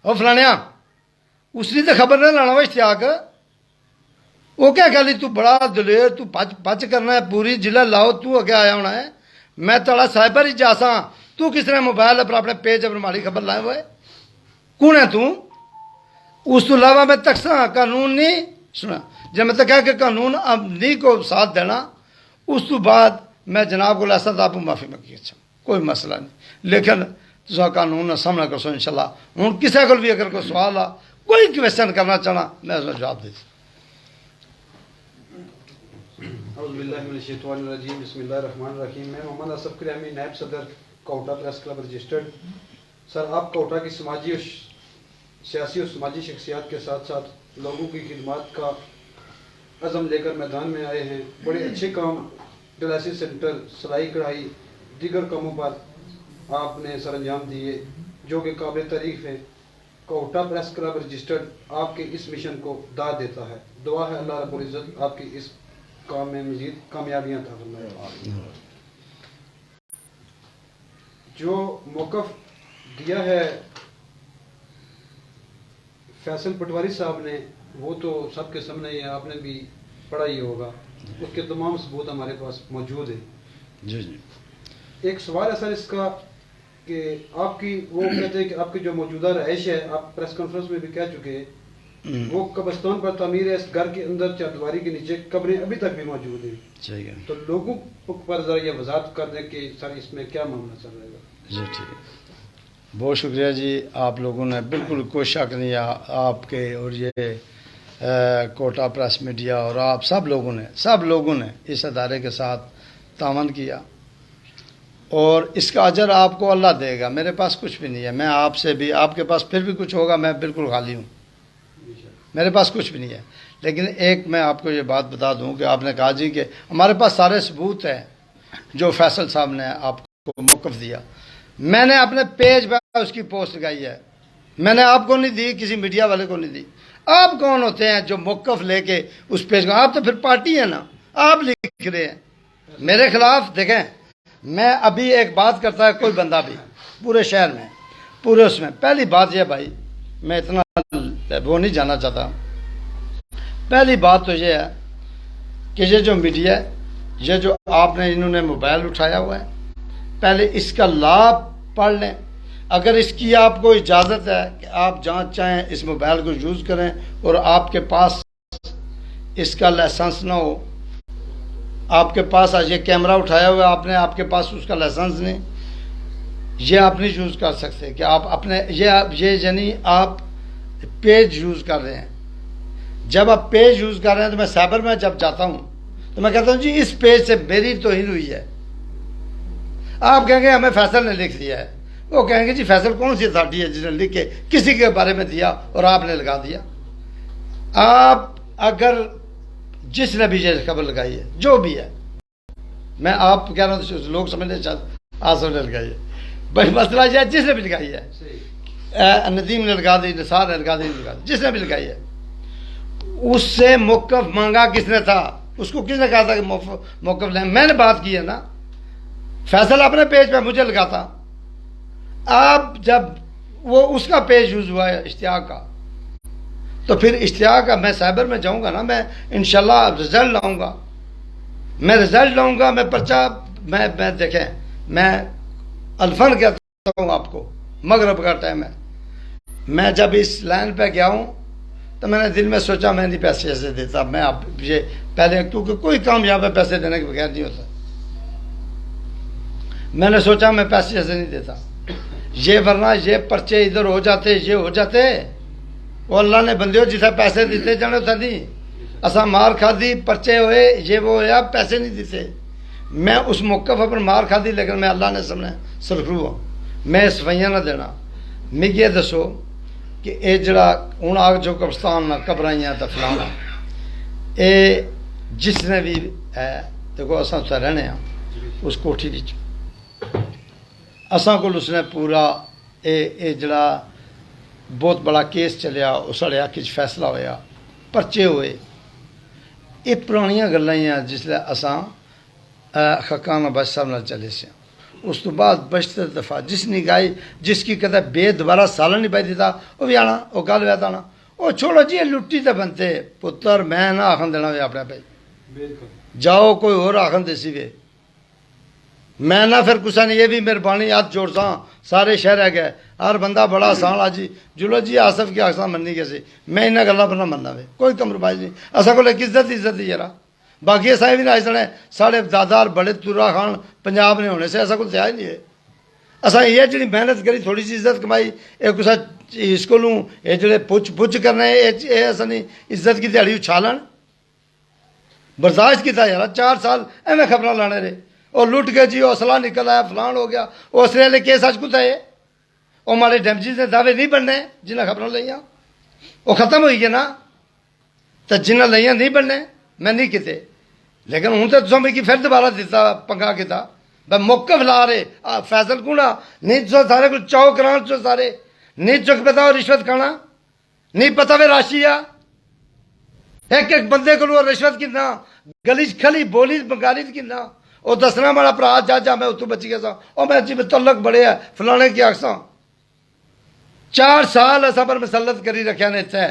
ओ फलानिया उसकी तो खबर नहीं लाना वो इश्तियाक वो क्या गल तू बड़ा दलेर तू पच करना है पूरी जिला लाओ तू अगे आया होना है। मैं तड़ा साइबर ही जा सा तू किस तरह मोबाइल पर अपने पेज पर माड़ी खबर लाए हुए कौन है तू। उस तो अलावा मैं तकसा कानून नहीं सुना जब मैं तक कह के कानून अब नहीं को साथ देना उस तो बाद मैं जनाब को ऐसा आप माफ़ी मंगी। अच्छा कोई मसला नहीं, लेकिन तुसा कानून का सामना कर सो इंशाल्लाह। हूँ किसी को भी अगर कोई सवाल आ कोई क्वेश्चन करना चाहना मैं उसका जवाब दे।
बिस्मिल्लाहिर्रहमानिर्रहीम। मैं मोहम्मद असफ करियामी नायब सदर Quetta press club registered. Sir आप कोटा की समाजी और सियासी और समाजी शख्सियात के साथ साथ लोगों की खिदमत का अज़म लेकर मैदान में आए हैं। बड़े अच्छे काम डायलिसिस सेंटर सिलाई कढ़ाई दीगर कामों पर आपने सर अंजाम दिए जो कि काबिल तारीफ़ है। कोटा प्रेस क्लब रजिस्टर्ड आपके इस मिशन को दाद देता है। दुआ है अल्लाह रब्बुल इज़्ज़त आपकी इस काम में मज़ीद कामयाबियाँ अता फरमाए। जो मौक़िफ़ दिया है फैसल पटवारी साहब ने वो तो सबके सामने ही है, आपने भी पढ़ा ही होगा, उसके तमाम सबूत हमारे पास मौजूद है।
जी जी
एक सवाल है सर इसका कि आपकी वो कहते हैं कि आपकी जो मौजूदा रहाइश है आप प्रेस कॉन्फ्रेंस में भी कह चुके हैं वो कब्रिस्तान पर तामीर है। इस घर के अंदर चारदीवारी के नीचे कब्रें अभी तक भी मौजूद हैं। तो लोगों पर जरा ये वजाहत कर दें कि सर इसमें क्या मामला चल रहा है।
जी ठीक है, बहुत शुक्रिया जी। आप लोगों ने बिल्कुल कोई शक नहीं आपके और ये कोटा प्रेस मीडिया और आप सब लोगों ने इस अदारे के साथ तावन किया और इसका अजर आपको अल्लाह देगा। मेरे पास कुछ भी नहीं है, मैं आपसे भी आपके पास फिर भी कुछ होगा, मैं बिल्कुल खाली हूँ, मेरे पास कुछ भी नहीं है। लेकिन एक मैं आपको ये बात बता दूँ कि आपने कहा जी कि हमारे पास सारे सबूत हैं जो फैसल साहब ने आपको मौक़िफ़ दिया। मैंने अपने पेज पर उसकी पोस्ट लगाई है, मैंने आपको नहीं दी, किसी मीडिया वाले को नहीं दी। आप कौन होते हैं जो मौक़िफ़ लेके उस पेज को, आप तो फिर पार्टी है ना, आप लिख रहे हैं मेरे खिलाफ। देखें मैं अभी एक बात करता है कोई बंदा भी पूरे शहर में पूरे उसमें, पहली बात यह भाई मैं इतना वो नहीं जानना चाहता। पहली बात तो ये है कि ये जो मीडिया है ये जो आपने इन्होंने मोबाइल उठाया हुआ है पहले इसका लाभ पढ़ लें। अगर इसकी आपको इजाज़त है कि आप जहाँ चाहें इस मोबाइल को यूज़ करें और आपके पास इसका लाइसेंस ना हो, आपके पास आज ये कैमरा उठाया हुआ है आपने, आपके पास उसका लाइसेंस नहीं, ये आप नहीं यूज़ कर सकते कि आप अपने ये यानी आप पेज यूज़ कर रहे हैं। जब आप पेज यूज़ कर रहे हैं तो मैं साइबर में जब जाता हूँ तो मैं कहता हूँ जी इस पेज से मेरी तौहीन हुई है। आप कहेंगे हमें फैसल ने लिख दिया है, वो कहेंगे जी फैसल कौन सी अथॉरिटी है जिसने लिख के किसी के बारे में दिया और आपने लगा दिया। आप अगर जिसने भी ये खबर लगाई है जो भी है मैं आप कह रहा हूँ लोग समझने चाहते आसफ ने लगाई है भाई, मसला यह है जिसने भी लगाई है, नदीम ने लगा दी, निसार ने लगा दी, जिसने भी लगाई है, उससे मौकफ मांगा किसने था? उसको किसने कहा था कि मौकफ लें? मैंने बात की है ना, फैसल अपने पेज पे मुझे लगाता। अब जब वो उसका पेज यूज हुआ है इश्तियाक का, तो फिर इश्तियाक का मैं साइबर में जाऊंगा ना, मैं इंशाल्लाह रिजल्ट लाऊंगा, मैं रिजल्ट लाऊंगा, मैं पर्चा, मैं देखें, मैं अल्फन कहता हूँ आपको, मगरब का टाइम है, मैं जब इस लाइन पे गया हूँ तो मैंने दिल में सोचा मैं नहीं पैसे ऐसे देता, मैं आप ये पहले, क्योंकि कोई काम यहाँ पे पैसे देने के बगैर नहीं होता, मैंने सोचा मैं पैसे ऐसे नहीं देता ये, वरना ये पर्चे इधर हो जाते, ये हो जाते, वो अल्लाह ने बंदे जिथे पैसे दिते जाने था नहीं, असा मार खादी, पर्चे होए, ये वो होया, पैसे नहीं दिते। मैं उस मौके पर मार खादी, लेकिन मैं अल्लाह ने सामने सरखरू हाँ, मैं सफाइयां ना देना। मिगी ये दसो कि ये जड़ा हूँ आग जो कब्रस्तान ना घबराइयां तो फलाना, ये जिसने भी है, देखो असा उत्थे रहने उस कोठी विच, असा को उसने पूरा ये जड़ा बहुत बड़ा केस चलिया, उस साढ़े हक च फैसला होया, परचे हुए, ये पुरानियां गल्लां ही हैं जिसलै असां खाकान अब्बास साहब नाल चले से। उस तो बाद बशतर दफा जिसने गाई, जिसकी कदा बे दोबारा सालन नहीं पाई दिता, वो भी आना, वो गल वैत आना, वो छोड़ो जी लुट्टी तो बनते पुत्र, मैं ना आखन देना वे अपने पे, जाओ कोई होर आखन देसी वे, मैं ना फिर कुछ नहीं, ये भी मेहरबानी हाथ जोड़ सा, सारे शहर है गए, हर बंदा बड़ा आसान आ जी, जुलो जी आसफ की आखसा मननी कैसे, मैं इन्हें गल्ला पर ना मनना वे, कोई कंप्रोमाइज नहीं, असा को इज्जत ही जरा, बाकी असा भी ना इसने साढ़े दादार बड़े तुरा खान पंजाब ने होने से ऐसा कुछ त्याग नहीं है, असा ये जी मेहनत करी, थोड़ी सी इज्जत कमाई, ये कुछ इसको ये जो पुछ करने, ये असा नहीं इज्जत की दिहाड़ी उछालन बर्दाश्त किया यार, 4 साल एवं खबर लाने रहे, और लुट गए जी, हौसला निकल आया, फलान हो गया, उसले वाले केस अच कुत्ता है, वो मारे डैमेजिज के दावे नहीं बनने जिन्हें खबर लिया, वो खत्म हो गए ना, तो जिन्हें लिया नहीं बनने, मैं नहीं किते, लेकिन हूँ तो तुम मिगी फिर दोबारा दिता पंगा किता, मैं मौकफ ला रहे फैसल कूड़ा नहीं, तो सारे कुछ चाओ करान चो सारे नहीं, चुक पता हो रिश्वत खाना नहीं पता वे राशि आ, एक बंदे को रिश्वत किन्ना, गली खली बोली बंगाली किन्ना, वो दसना माड़ा भरा जा मैं उतों बची गया सा, और मैं जी तलक बड़े है फलाने की आखसा, 4 साल असा पर मसलत करी रखा ने इतने,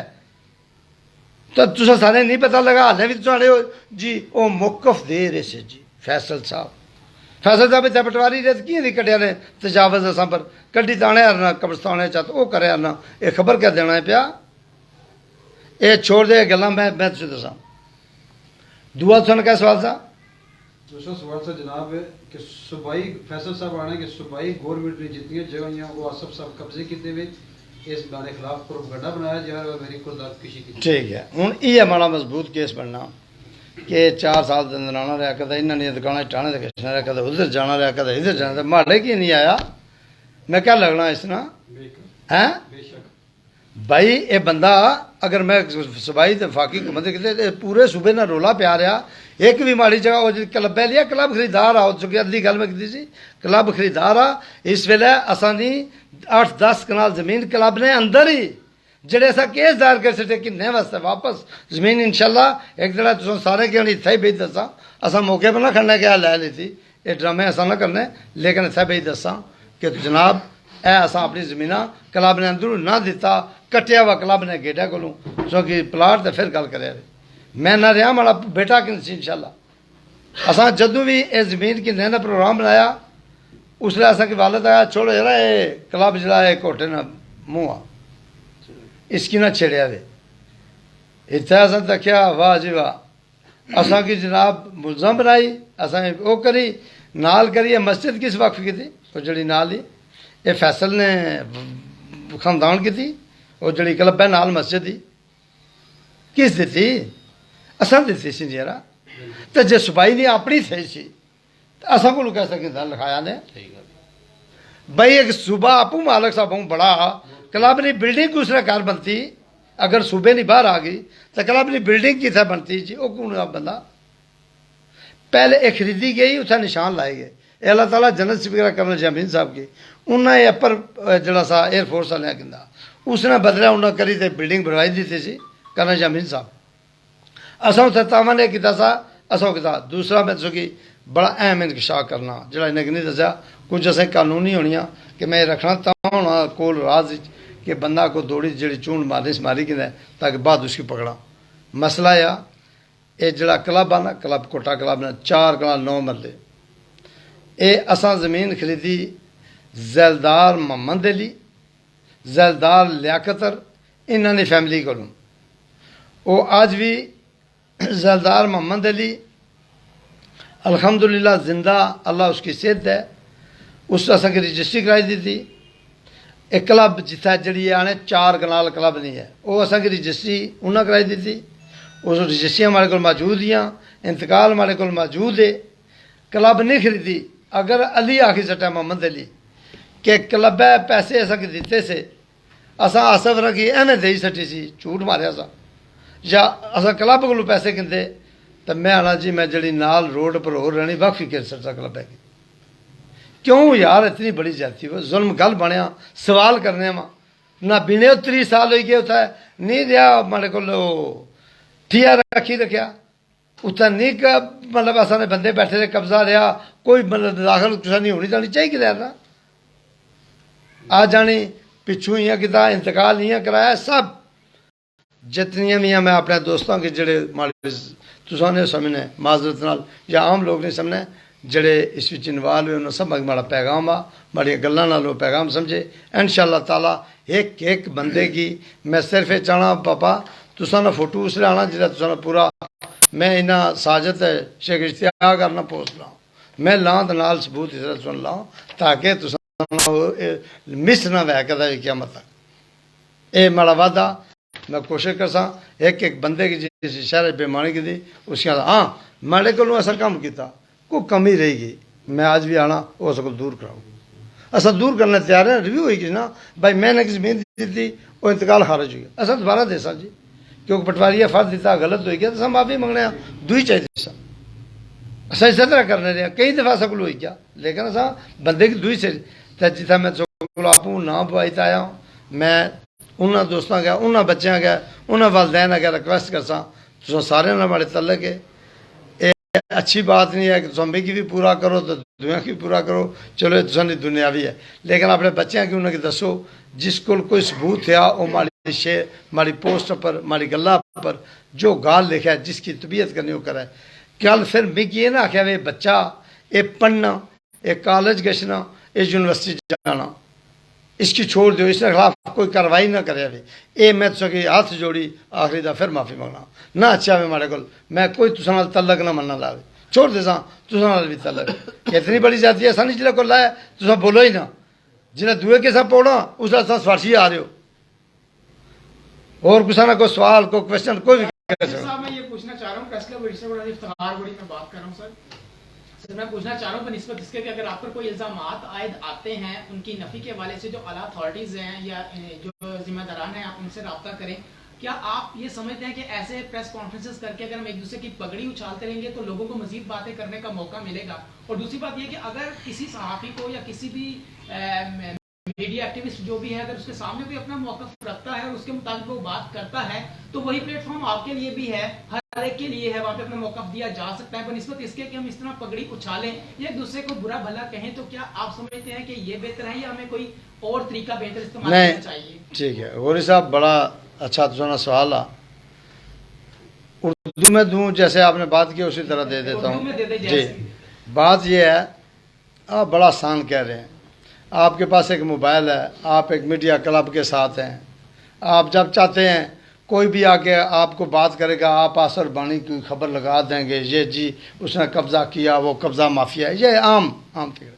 तो तुसा सारे नहीं पता लगा, हाले भी तुहाड़े जी वो मौकफ दे रहे से जी फैसल साहब इतने पटवारी रेत की नहीं कटिया ने तजावज असा पर कड्डी ताने हरना कब्रस्ताने चाह वो करे हरना, ये खबर क्या देना है पिया, ये छोड़ दे गल्लां, मैं तुझे दसा। दूआ तुम क्या सवाल था?
दूसरा सवाल था जनाब कि सूबाई फैसल साहब आने कि सूबाई गवर्नमेंट ने जितनी जगह वो आसफ साहब कब्जे किए हुए, इस बारे खिलाफ प्रोपगंडा बनाया जा रहा है, मेरी खुदकुशी की। ठीक
है, हूँ ये माड़ा मजबूत केस बनना कि 4 साल दिन आना रहा, कद इन्होंने दुकाना टाने तो किसने रहा, कद उधर जाना रहा, कद इधर जाना, माड़े की नहीं आया, मैं क्या लगना इसना है भाई, ये बंदा अगर मैं सूबाई वफाकी हुकूमत किते पूरे सूबे ना रोला प्या रहा, एक भी माड़ी जगह वो क्लब है लिया, क्लब खरीदार आ चुकी, अद्धी गल मैं की सी, क्लब खरीदार आ, इस वेले असानी 8-10 कनाल जमीन क्लब ने अंदर ही जेडे असा केस दायर कर सकते किन्ने वास्ते वापस जमीन इंशाल्लाह एक दिन तुम सारे के इत्थे ही बेच दसा, असा मौके पर ना खड़ने क्या लै ली थी, ये ड्रामे असा ना करने, लेकिन इत्थे बेच दसा कि जनाब ए असा अपनी जमीना क्लब ने अंदरों ना दिता, कट्टिया हुआ क्लब ने गेटा कोलों, क्योंकि प्लाट तो फिर गल करे, मैं ना रहा माड़ा बेटा कि इंशाल्लाह, असा जदों भी इस जमीन की नया प्रोग्राम बनाया, उसले असा की वालद आया, छोड़ो जरा ये क्लब जरा है कोटे ना मुँह आ, इसकी ना छेड़िया वे, इतना असा देखा वाह जी वाह, असा की जनाब मुलजम बनाई, असा वो करी नाल करिए मस्जिद किस वक्फ की थी, वो जड़ी नाल ही ये फैसल ने खानदान की थी, वो जड़ी क्लब है नाल मस्जिद ही किस दी असा दी सी जरा, तो जे सुपाई नहीं अपनी थे सी तो असा को कह सकते लिखाया ने भाई, एक सूबा आपू मालक साहब बड़ा क्लब की बिल्डिंग दूसरे घर बनती, अगर सूबे नहीं बाहर आ गई तो क्लब की बिल्डिंग कितने बनती जी, वो कौन बंदा पहले एक खरीदी गई उत्थे निशान लाए गए। अल्लाह ताला जनरल स्पीकर कर्नल जमीन साहब की उन्हें अपर जड़ा सा एयरफोर्स वाले कहता उसने बदला उन्हें करी तो बिल्डिंग बनवाई दी थी कर्नल जमीन साहब। असा उत्थे तावन यह किया सा असा किया। दूसरा मैं दसो कि बड़ा अहम इंकशाफ करना जोड़ा इन्हें नहीं दसिया कुछ असें कानूनी होनिया कि मैं रखना होना कोल राज कि बंदा को दौड़ी जी चून मारी कि ताकि बाद उसकी पकड़ा। मसला आ ये जड़ा क्लब आ ना क्लब कोटा क्लब ने 4 कनाल 9 मरले ये असा जमीन खरीदी जैलदार मोहम्मद अली जैलदार लियाकतर इन्होंने फैमिली को अज भी जैलदार मोहम्मद अली अल्हम्दुलिल्लाह जिंदा अल्लाह उसकी सेहत है। उस असा रजिस्ट्री कराई दी थी। एक क्लब जिथे जी आने 4 कनाल क्लब नहीं है वो असा रजिस्ट्री उन्हें कराई दी थी। उस रजिस्ट्रियाँ हमारे को मौजूद ही इंतकाल हमारे को मौजूद है। क्लब नहीं खरीदी अगर अली आखी सटा मोहम्मद अली कि क्लब है पैसे असा दिते से असा आसफ रखी एवं दे सटी सी झूठ मारिया सा या असा क्लब को पैसे कहते तो मैं आना जी मैं जी नाल रोड पर हो रहनी वक्फ ही कर सकता क्लब है क्यों यार इतनी बड़ी जाती वो जुल्म गल बनया सवाल करने वा ना बिने 30 साल हो गए उतना नहीं रहा मारे को ठिया रखी रखा उत्तर नहीं मतलब असा ने बंदे बैठे रहे कब्जा रहा कोई मतलब दाखिल तुसा नहीं होनी जानी चाहिए ना आ जानी पिछू इं कि इंतकाल इं कराया सब जितनियां भी मैं अपने दोस्तों के जड़े माड़े तुसाने समझने माजरत नाल या आम लोग नहीं समझने जड़े इस विच इन्वाल्व हुए उन्होंने सब माड़ा पैगाम आ माड़िया गल्लां नाल पैगाम समझे इंशाअल्लाह ताला एक एक बंदे की मैं सिर्फ ये चाहना पापा तुसाना फोटो उस लाना जिहदा तुसाना पूरा मैं इन्ना साजत है शेख इश्तियाक करना पोस्ट लाऊं मैं लां तो नाल सबूत इस तरह सुन लाऊं ताकि तुसाना मिस ना वै कदा भी क़यामत तक ये माड़ा वादा मैं कोशिश करसा एक एक बंदे की जिस शहर बेमानी की दी उसके हाँ माड़े को ऐसा काम किया कोई कमी रहेगी मैं आज भी आना उस को दूर कराऊँ असा दूर करने तैयार है। रिव्यू हुई कि ना भाई मैंने किसी जमीन दी थी वो इंतकाल खारिज हो गया असा दोबारा दे सा जी क्योंकि पटवारिया फर्ज दिता गलत हो गया तो माफी मंगने दुई चाहिए सा असा इस तरह करने रहे कई दफा असा को हो गया लेकिन असा बंदे की दुई से जितना मैं आपू ना पवाई आया मैं उन्होंने दोस्तों गया उन्होंने बच्चों गया उन्होंने वालदैन अगर रिक्वेस्ट करसा तो सारे बड़े तलक है। ये अच्छी बात नहीं है कि तुम की भी पूरा करो तो दुनिया की भी पूरा करो चलो तुसानी दुनिया भी है लेकिन अपने बच्चों की उन्हें दसो जिस को कोई सबूत है वो माड़ी शेर माड़ी पोस्ट पर माड़ी गल्ला पर जो गाल लिखा है जिसकी तबीयत करनी वो करे कल फिर मिगी ये ना आख्या वे बच्चा ये पढ़ना ये कॉलेज गछना ये यूनिवर्सिटी जाना इसकी छोड़ दो इसके खिलाफ कोई कार्रवाई ना करे ये मैं तुझे हाथ जोड़ी आखिरी दा फिर माफ़ी मंगना ना अच्छा वे मारे को मैं कोई तुसा नाल तलक ना मनना लावे छोड़ दे सा तुसा नाल भी तलक इतनी बड़ी जाती है ऐसा नहीं जिला को लाया तुसा बोलो ही ना जिन्हें दुए के साथ पढ़ना उसका सिफारशी आ रहे हो और कुछ ना कोई सवाल कोई क्वेश्चन कोई भी
साहब मैं ये पूछना चाह रहा हूँ प्रेस क्लब इफ्तिखार बड़ी मैं बात कर रहा हूँ सर मैं पूछना चाह रहा हूँ बनिस्बत इसके कि अगर आप पर कोई इल्जाम आयद आते हैं उनकी नफी के हवाले से जो आला अथॉरिटीज हैं या जो जिम्मेदारान हैं आप उनसे रब्ता करें क्या आप ये समझते हैं कि ऐसे प्रेस कॉन्फ्रेंसेस करके अगर हम एक दूसरे की पगड़ी उछालते रहेंगे तो लोगों को मजीद बातें करने का मौका मिलेगा। और दूसरी बात यह कि अगर किसी सहाफ़ी को या किसी भी मीडिया एक्टिविस्ट जो भी है अगर उसके सामने कोई अपना मौक़िफ़ रखता है और उसके मुताबिक वो बात करता है तो वही प्लेटफॉर्म आपके लिए भी है हर एक के लिए है वहाँ पे अपना मौक़िफ़ दिया जा सकता है बनिस्बत इसके कि हम इस तरह पगड़ी उछालें या एक दूसरे को बुरा भला कहें तो क्या आप समझते हैं कि ये बेहतर है या हमें कोई और तरीका बेहतर इस्तेमाल करना चाहिए?
ठीक है गौरी साहब बड़ा अच्छा तुझा सवाल आ उर्दू में दूं जैसे आपने बात की उसी तरह दे देता हूँ जी। बात यह है आप बड़ा आसान कह रहे हैं आपके पास एक मोबाइल है आप एक मीडिया क्लब के साथ हैं आप जब चाहते हैं कोई भी आके आपको बात करेगा आप आसर बानी की खबर लगा देंगे ये जी उसने कब्ज़ा किया वो कब्ज़ा माफिया है ये आम फिक्र।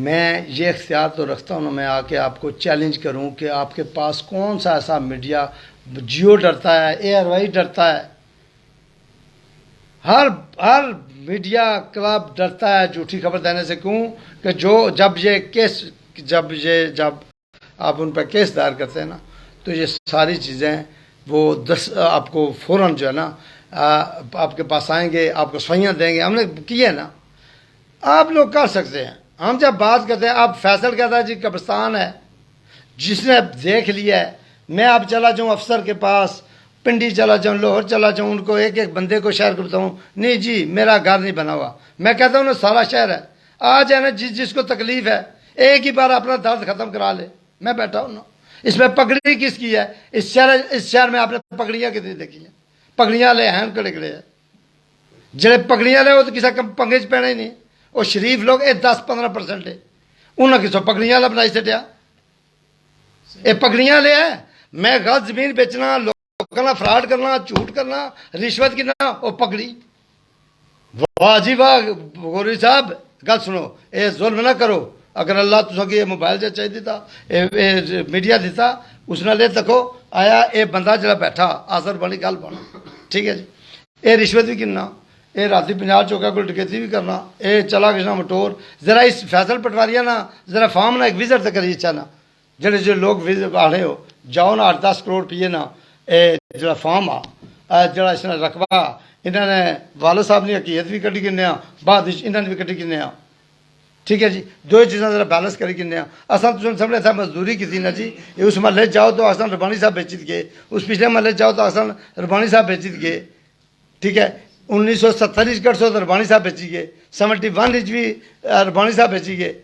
मैं ये इख्तियार तो रखता हूँ ना मैं आके आपको चैलेंज करूँ कि आपके पास कौन सा ऐसा मीडिया जियो डरता है एयरवाई डरता है हर मीडिया क्लब डरता है झूठी खबर देने से। क्यों कि जब आप उन पर केस दायर करते हैं ना तो ये सारी चीज़ें वो आपको फ़ौरन जो है ना आपके पास आएंगे, आपको सफाइयाँ देंगे, हमने किया ना। आप लोग कर सकते हैं। हम जब बात करते हैं, आप फैसल कहता है जी कब्रिस्तान है, जिसने देख लिया है। मैं अब चला जाऊँ अफसर के पास, पिंडी चला जाऊँ, लाहौर चला जाऊँ, उनको एक एक बंदे को शहर को बताऊँ, नहीं जी मेरा घर नहीं बना हुआ। मैं कहता हूँ ना सारा शहर है, आज है ना जिसको तकलीफ है एक ही बार अपना दर्द खत्म करा ले। मैं बैठा हूँ ना, इसमें पगड़ी किसकी है? इस शहर में आपने पगड़ियाँ कितनी देखी हैं? पगड़ियाँ ले हैं कड़े कड़े है, जड़े पगड़ियाँ ले वो तो किसी पंगे च पैना ही नहीं। वो शरीफ लोग ये 10-15% है, उन्हें किसों पगड़ियाँ वाला बनाई सटिया। ये पगड़ियाँ ले है, मैं गलत जमीन बेचना, लोगों का फ्रॉड करना, झूठ करना, रिश्वत गिना, वो पगड़ी। वाह जी वाह गौरी साहब, गल सुनो, ये जुल्म ना करो। अगर अल्लाह तुसा की मोबाइल जो चाहिए दिता, मीडिया दिता, उसने ले तको आया ये बंदा जरा बैठा आसर बनी गल बना, ठीक है जी। ये रिश्वत भी गिनना, ये राती 50 चौका को डकैती भी करना, ये चला किसना मटोर। जरा इस फैसल पटवारिया ना जरा फार्म ना एक विजिट तो करिए इच्छा ना, जेडे जो लोग विजिट आने हो जाओ ना 8-10 करोड़ रुपये ना ये जरा फार्म आ जरा इसने रकबा इन्होंने वाले साहब ने हकीकत भी कटी किन्ने बाद इन्होंने भी कटी किन्ने, ठीक है जी। दो चीज़ा जरा बैलेंस करी किन्ने। असा तुम सामने था मजदूरी की थी ना जी, उस महल जाओ तो असन रबानी साहब बेचित गए, उस पिछले महल जाओ तो असन रबानी साहब बेचित गए, ठीक है। 1970 कर सो तो रबानी साहब बेची गए, 71 भी रबानी साहब बेची गए,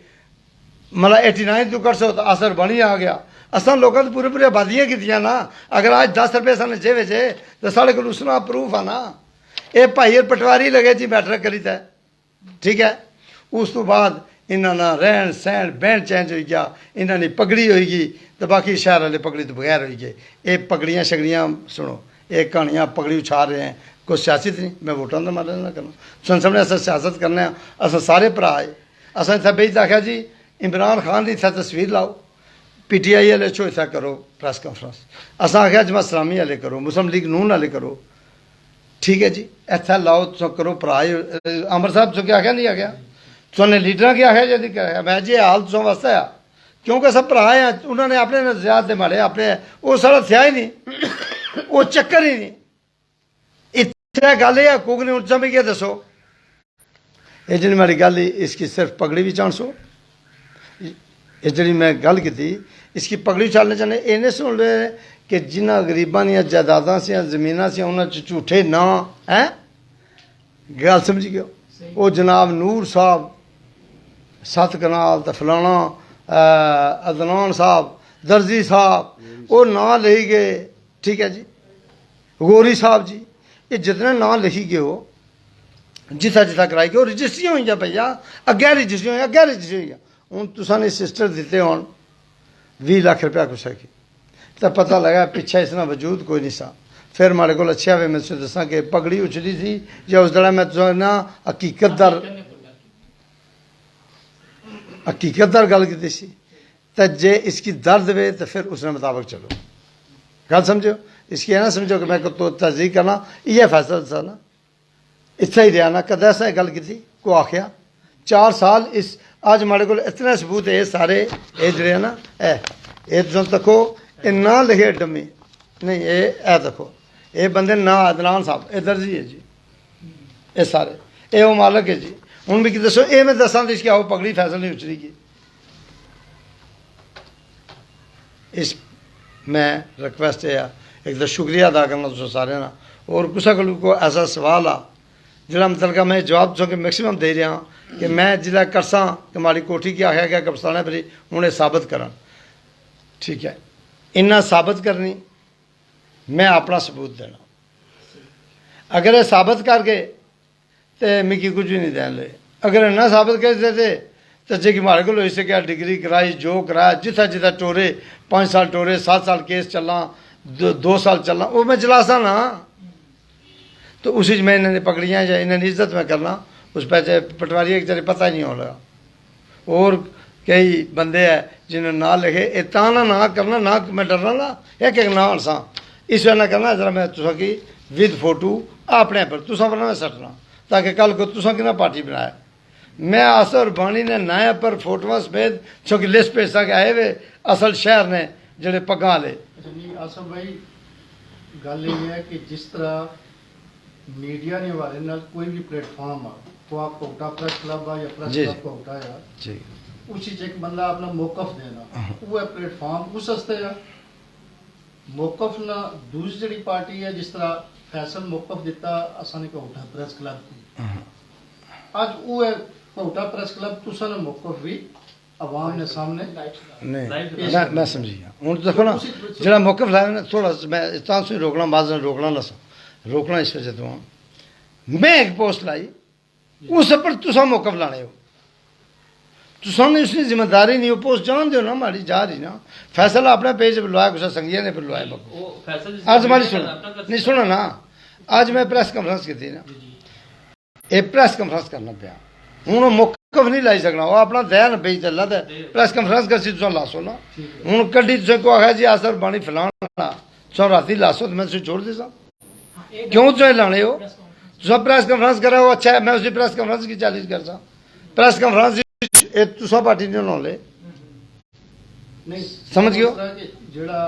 मतलब 89 तो कर सो तो अस रबानी आ गया। असा लोगों तो पूरे पूरे आबादियाँ की ना। अगर आज 10 रुपये असा जे वेचे तो साढ़े को उसना प्रूफ है ना। ये भाई पटवारी लगे जी मैटर करी था, ठीक है। उस तो बाद इन्होंने रहन सहन बहन चेंज हो गया, इन्होंने पगड़ी होगी तो बाकी शहर वाले पगड़ी तो बगैर हो गए। ये पगड़ियाँ शगड़ियाँ सुनो, ये कहानियाँ पगड़ी उछाल रहे हैं, कोई सियासत नहीं। मैं वोटां का मारे ना करना, सुन सामने अस सियासत करने, अस सारे भरा है। अस इतना बेच आख्या जी इमरान खान की इतना तस्वीर लाओ, PTI वाले चो इतना करो प्रेस कॉन्फ्रेंस, अस आख्या जमा इस्लामी वाले करो, मुस्लिम लीग नून वाले करो, ठीक है जी। इतना लाओ तुम करो भरा। अमर साहब तुम क्या आख्या नहीं आख्या, तुमने लीडर क्या आख्या जी क्या मैं जी हाल तुम वास्ते आ, क्योंकि सब भरा हैं। उन्होंने अपने नजरियात दे मारे अपने, वो सारा थिया ही नहीं, वो चक्कर ही नहीं। इतना गल है कुक ने उनसे भी क्या दसो, ये जी मेरी गल इसकी सिर्फ पगड़ी भी चांस हो। ये जी मैं गल की थी इसकी पगड़ी उछालने चाहने इन्हें सुन रहे कि जिन्होंने गरीबों दी जायदादा से जमीन से उन्होंने झूठे ना है गल समझ गयो। वो जनाब नूर साहब 7 कनाल तो फलाना अदनान साहब दर्जी साहब वो ना ले गए, ठीक है जी। गौरी साहब जी ये जितने ना लिखी गए हो जिथा जिथा कराई गए रजिस्ट्रियां हुई भैया, अग्गै रजिस्ट्री हुई अग्गै रजिस्ट्री हुई। हूँ तुसाने सिस्टर दिते हो 20 लाख रुपया कुछ की तो पता लगा पिछा इसना वजूद कोई नहीं सा। फिर मारे को अच्छा वे मैं दसा कि पगड़ी उछली थी या उस दड़ा मैं ना हकीकतदार गल की सी तो जे इसकी दर्द वे तो फिर उसने मुताबिक चलो। गल समझो, इसकी है ना समझो कि मैं तो तस्दीक करना यह फैसला था ना, इतना ही रहा ना कद ऐसा गल की को आख्या 4 साल इस आज मारे को इतने सबूत है सारे ये जड़े ना ये तुम तको ये ना लिखे डमी नहीं ये देखो ये बंदे ना अदनान साहब ये दर्जी है जी, ये सारे ये वो मालक है जी। हूँ भी दसो ये मैं दसा तो इसकी आओ पगड़ी फैसल नहीं उछली गई। इस मैं रिक्वेस्ट है एक तो शुक्रिया अदा करना तुम सारे ना। और कुसा को ऐसा सवाल आ जो मतलब का मैं जवाब तो मैक्सिमम दे रहा कि मैं जिला करसा कि माड़ी कोठी की आख्या गया कब्रिस्तान फिर उन्हें साबित करा, ठीक है। इन्ना साबित करनी मैं अपना सबूत देना, अगर ये साबित कर गए तो मिगी कुछ भी नहीं देन ले। अगर ना साबित कर देते तो जे कि मारे को हो सके डिग्री कराई जो कराया जिथा जिथा टोरे 5 साल टोरे 7 साल केस चलना 2 साल चलना वो मैं जलासा ना। तो उसी में इन्होंने पकड़ियाँ या इन्होंने इज्जत में करना उस पैसे पटवारी एक जरे पता ही नहीं हो लगा। और कई बंदे हैं जिन्होंने ना लिखे इतना ना करना ना मैं डरना ना एक ना हंसा इस वजह ना करना जरा मैं तुसा की विद फोटो अपने पर तुसा बनाना सटना ताकि कल को तुसा कि ना पार्टी बनाए। मैं असर बाणी ने नया पर फोटोआं समेत चूँकि लिस्ट भेज सके आए वे असल शहर ने जड़े पग्गा ले।
आसम भाई गल ये है कि जिस तरह मीडिया ने हवाले नाल कोई भी प्लेटफॉर्म आ तो आप कोटा प्रेस क्लब आ या प्रेस
जी,
क्लब
जी।
कोटा आ
जी
उसी च एक बंदा अपना मौकफ देना वो है प्लेटफॉर्म उस हस्ते आ मौकफ ना दूसरी जड़ी पार्टी है जिस तरह फैसल मौकफ दिता असां ने कोटा प्रेस क्लब को आज वो है कोटा प्रेस क्लब तुसा ने मौकफ भी आवाम ने सामने
नहीं मैं समझी गया हूँ देखो ना जरा मौकफ लाया ना थोड़ा मैं इतना से रोकना बाज रोकना ना रोकना इस वजह तो मैं एक पोस्ट लाई उस पर तुसा मौकफ लाने हो तुसा ने उसकी जिम्मेदारी नहीं हो पोस्ट जान दो ना हमारी जा रही ना फैसला अपना पेज पर लवाया कुछ संगिया ने पर लवाया मौकफ आज हमारी सुनो नहीं सुनो ना आज मैं प्रेस कॉन्फ्रेंस की थी ना ये प्रेस कॉन्फ्रेंस करना पाया हूँ मौकफ नहीं लाई सकना वो अपना ध्यान पेज चला था प्रेस कॉन्फ्रेंस कर सी तुसा लासो ना हूँ कड्डी तुसें को आखिया जी असर बाणी फलाना तुसा राती लासो तो मैं तुसें छोड़ दे सा क्यों तुसें लाने हो तुसा प्रेस कॉन्फ्रेंस करा हो अच्छा है मैं उसी प्रेस कॉन्फ्रेंस की चैलेंज कर सा प्रेस कॉन्फ्रेंस तुसा पार्टी ने ना ले
नहीं
समझ गयो?
जेड़ा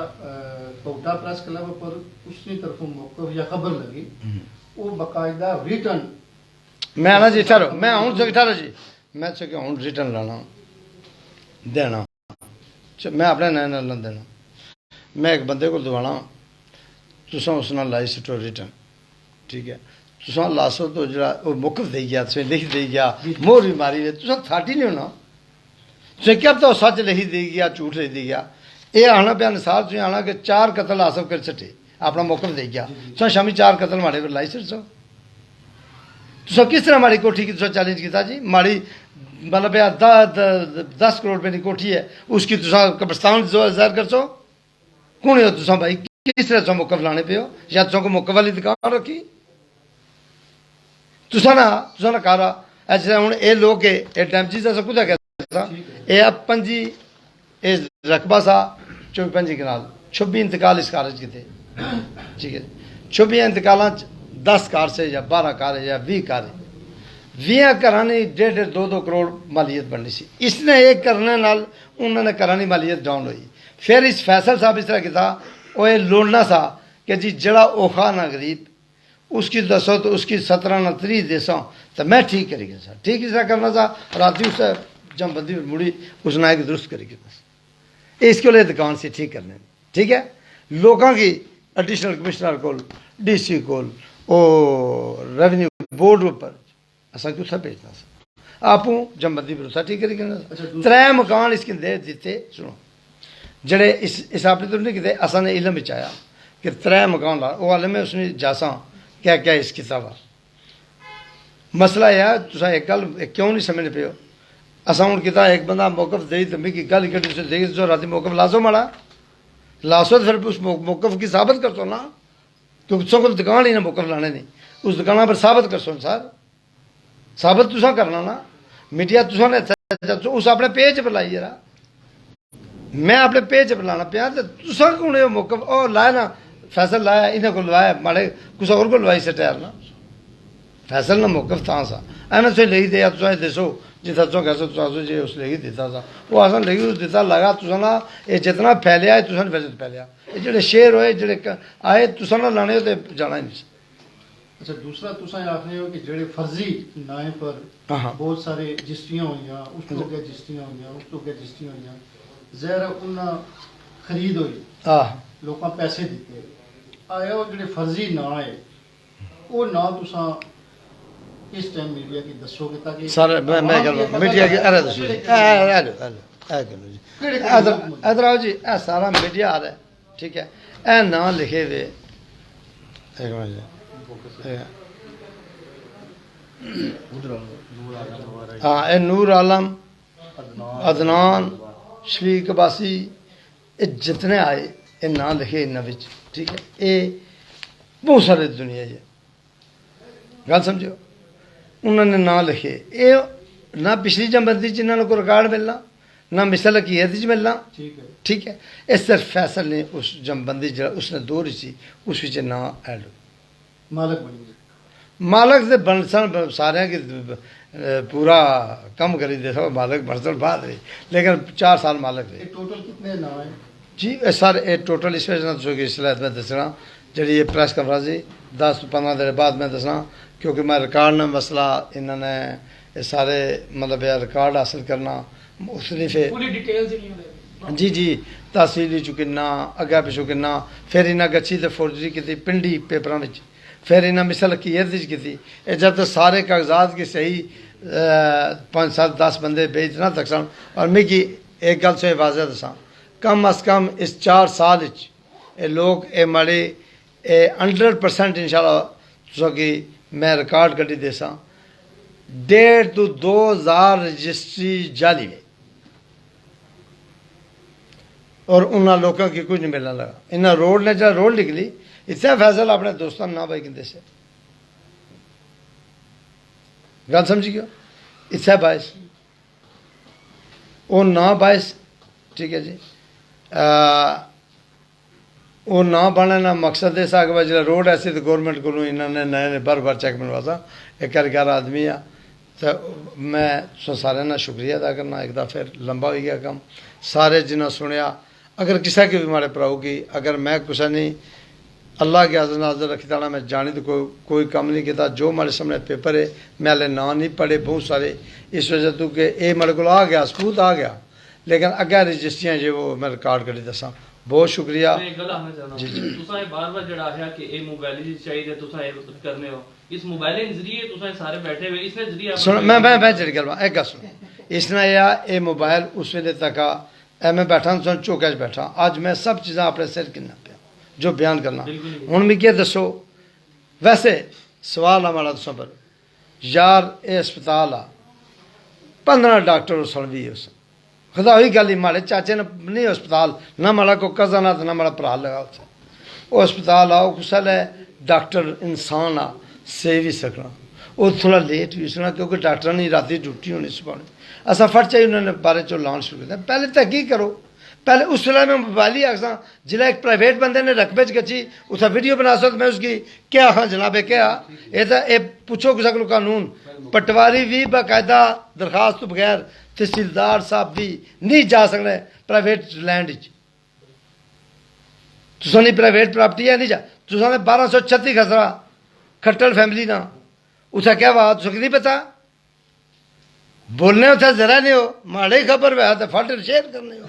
कोटा प्रेस क्लब पर उसकी तरफों मौकफ या खबर लगी वो बाकायदा रिटर्न
मैं ना जी ठहरो मैं हूँ से ठहरो जी मैं से हूँ रिटर्न लाना देना मैं अपने नए नाल देना मैं एक बंदे को दवाना तुसा उस नाल लाई सुटो रिटर्न ठीक है तुसा लासो तो जरा वो मुकफ दे गया तुसें लिख दे गया मोहर भी मारी है तुसा थाटी नहीं होना तुसें क्या पता सच लिखी दे गया झूठ लिख दे गया ये आना पे अनुसार तुसें आना कि 4 कतल हासिल कर सटे अपना मौकफ दे गया तुसें शामी 4 कतल मारे पर लाई सो तुसा किस तरह माड़ी कोठी की तुसा चैलेंज किया जी माड़ी मतलब 10 करोड़ रुपए की कोठी है उसकी तुसा कब्रिस्तान जाहिर कर सो कौन हो तुसा भाई किस तरह तुसा मौकफ लाने पे हो या तुसा को मौकफ वाली दुकान रखी तुसा ना कारा अच्छा हूँ ये लोग ये डैमेजिज अस कुदा कहता ये पंजी ये रकबा सा 24-25 कनाल 26 इंतकाल इस कारज किते ठीक है 26 इंतकाल 10 कार से या 12 कार या 20 कार 20 घरां ने 1.5-2 करोड़ मालियत बननी सी इसने एक करने नाल उन्होंने घरां की मालियत डाउन हुई फिर इस फैसल साहब इस तरह किया वो ये लोड़ना सा कि जी जड़ा औखा ना गरीब उसकी दसो तो उसकी 17 ना 30 देसों तो मैं ठीक करेगी सर ठीक इस तरह करना था राती उस जमबंदी मुड़ी उस नायक दुरुस्त करेगी बस इसके लिए दुकान से ठीक करने ठीक है लोगों की एडिशनल कमिश्नर को DC को रेवेन्यू बोर्ड पर असा कुछ भेजना सा आपू जमबंदी भरोसा ठीक करेगी 3 मकान इसके दे दिते सुनो जड़े इस आपने तो नहीं किते असा ने इलम बिच आया कि 3 मकान ला वो हाले में उसने जासा क्या क्या इस किताब मसला यह तुसा एक गल क्यों नहीं समझ पे हो असा हूँ किता एक बंदा मौकफ दे तो मिगी गल कटी से देगी जो राती मौकफ लासो माड़ा लासो तो फिर उस मौकफ की साबित कर सो ना क्योंकि तुसा को दुकान ही ना मौकफ लाने नहीं उस दुकान पर साबित कर सो सर साबित तुसा करना ना मीडिया तुसा ने उस अपने पेज पर लाई जरा मैं अपने पेज पर लाना पाया तो तुसा कौन है मौकफ और लाया ना फैसल लाया इन्हें को लवाया माड़े कुछ और को लवाई से टैर ना फैसल ना मौकफ था सा एने से ले दिया तुसा दसो जितना तुसा कैसे तुसा जी उस ले देता था वो असा ले देता लगा तुसा ना ये जितना फैलिया है तुसा ने वैसे फैलिया ये जेडे शेर होए जेडे आए तुसा ना लाने हो तो जाना ही नहीं
अच्छा दूसरा तुसा आख रहे हो कि जेडे फर्जी नाए पर बहुत सारे रजिस्ट्रियां हुई उसको के रजिस्ट्रियां हुई उसको के रजिस्ट्रियां हुई जहर उन्ना खरीद हुई लोग पैसे दिते आया वो जेडे फर्जी ना है वो ना तुसा इस टाइम मीडिया की दसोगे ताकि
सर मैं कर मीडिया की अरे दसो जी इधर आओ जी ए सारा मीडिया आ रहा है ठीक है ए ना लिखे हुए एक मिनट हाँ ए नूर आलम अदनान शफीक अब्बासी ये जितने आए ये ना लिखे इन्होंने विच ठीक है ये बहुत सारे दुनिया है गल समझो उन्होंने ना लिखे ये ना पिछली जमबंदी च इन्होंने को रिकॉर्ड मिलना ना मिसल हकीयत च मिलना ठीक है ये सिर्फ फैसल ने उस जमबंदी जो उसने दौर सी उस विच ना ऐड
मालक बन गए
मालक से बनसन सारे की पूरा कम करी दे मालक बनसन बाद रही लेकिन 4 साल मालक रहे
टोटल कितने ना है
जी सर ये टोटल इस वजह से इसलिए मैं दसना जी ये प्रेस कॉन्फ्रेंस जी 10-15 दिन बाद मैं दसना, क्योंकि मैं रिकॉर्ड ने मसला इन्होंने ये सारे मतलब यह रिकॉर्ड हासिल करना मुख्तलिफ
पूरी डिटेल्स नहीं होते
जी जी तहसील चु किन्ना अग्गे पिछू किन्ना, फिर इन्हें गच्छी तो फौर्जरी की पिंडी पेपरों में, फिर इन्हें मिसल कीरत की, जब तक सारे कागजात की सही 5-7-10 बंदे भेज ना तक सन। और मिगी एक गल से वाजह दसा, कम अज़ कम इस 4 साल ये लोग ये माड़े 100% इंशाल्लाह तुसा कि मैं रिकॉर्ड कड्ढी देसा 1.5 to 2,000 रजिस्ट्री जाली है और उन्होंने लोगों की कुछ नहीं मिलने लगा। इन्हें रोड ने जब रोड निकली इतना फैसल अपने दोस्तों ना भाई कहते से गल समझी गयो इतना बायस वो ना बायस ठीक है जी वो ना बनने ना मकसद इस आगे बाद जो रोड ऐसे तो गवर्नमेंट को इन्होंने नए बार चेक बनवाता एक कर आदमी आ तो मैं सारे ना शुक्रिया अदा करना। एक दफ़ा फिर लंबा हो गया काम सारे जिन्हें सुनिया, अगर किसी के भी मारे भराओ की अगर मैं कुछ नहीं अल्लाह के हाज़िर नाज़िर रखी ताला मैं जानी तो कोई काम नहीं किया, जो हमारे सामने पेपर है मैं हाले ना नहीं पढ़े बहुत सारे, इस वजह तो कि ये मेरे को आ गया सबूत आ गया, लेकिन अगर रजिस्ट्रियाँ जो वो मैं रिकॉर्ड करी दसा। बहुत शुक्रिया
जी जी तुसा बार-बार जड़ा है कि ए मोबाइल ही चाहिए तुसा ए करने हो इस मोबाइल के जरिए तुसा सारे बैठे हुए इसने जरिए
सुन मैं जड़ी गल एक गल सुन इसने ये मोबाइल उस वेले तक मैं बैठा सुन चौके च बैठा, अज मैं सब चीज़ां अपने सिर किन्ना पिया जो बयान करना। हुण मिगी दसो वैसे सवाल आ माड़ा तुसां पर यार ये अस्पताल आ 15 डॉक्टर उसल भी उस खुदा ही गल ही माड़े चाचे ने नहीं अस्पताल ना माड़ा को कज़न आ ना माड़ा भरा लगा उत्थे वो अस्पताल आओ कुसल है डॉक्टर इंसान आ सेव ही सकना वो थोड़ा लेट भी सुना क्योंकि डॉक्टर ने राती ड्यूटी होनी सुबह असा फट चाहिए उन्होंने बारे चो लान शुरू किया। पहले तहकीक करो, पहले उस वेला मैं मोबाइल ही आखसा जिला एक प्राइवेट बंदे ने रकबे च गची उत्थे वीडियो बना सकता मैं उसकी क्या हाँ जनाबे क्या ये तो ये पूछो किसी को कानून पटवारी भी बाकायदा दरखास्त तो बगैर तहसीलदार साहब भी नहीं जा सकते प्राइवेट लैंड तुसानी प्राइवेट प्रॉपर्टी है नहीं जा तुसाने 1236 खसरा खट्टर फैमिली ना उत्थे क्या बात तुझे नहीं पता बोलने उत्थे जरा नहीं हो माड़े खबर वै तो फट शेयर करने हो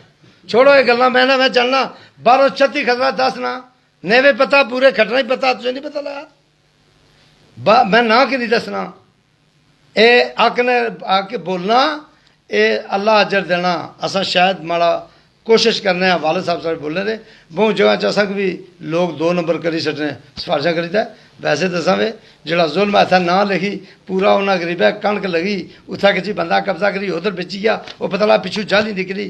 छोड़ो ये गल्ला मैं चलना 1236 खसरा 10 ना नेवे पता पूरे खटना ही पता तुझे नहीं पता लगा मैं ना कि नहीं दसना ये आक ने आके बोलना ये अल्लाह अजर देना असा शायद माड़ा कोशिश करने वाले साहब सारे बोलने रहे बहुत जगह च असा भी लोग 2 नंबर करी सकते सिफारिशा करीदा वैसे दसा वे जो जुल्म इतना ना लिखी पूरा उन्हें गरीब है कणक लगी उत्थे किसी बंदा कब्जा करी उधर बेची गया वो पता लगा पिछू जाली निकली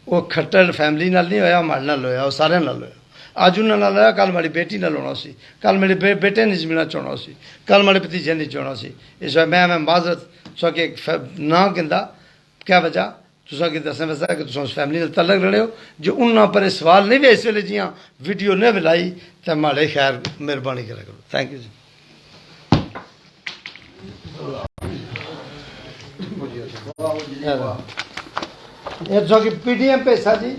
वो खट्टर फैमिली नाल नहीं होया माड़े नाल होया वो सारे नाल होया अज उन्होंने नाल होया कल मेरी बेटी नाल होना सी कल मेरे बेटे ने जमीना चुना सी कल मेरे भतीजे ने चुना सी इस मैं माजरत सो कि ना कहता क्या वजह तुसा कि दसने वैसा कि तुम उस फैमिली नाल तलक रहे हो जो उन्होंने पर सवाल नहीं भी इस वेले जियां वीडियो ने भी लाई तो माड़े खैर मेहरबानी करा करो। थैंक यू जी ये तो कि PDM पैसा जी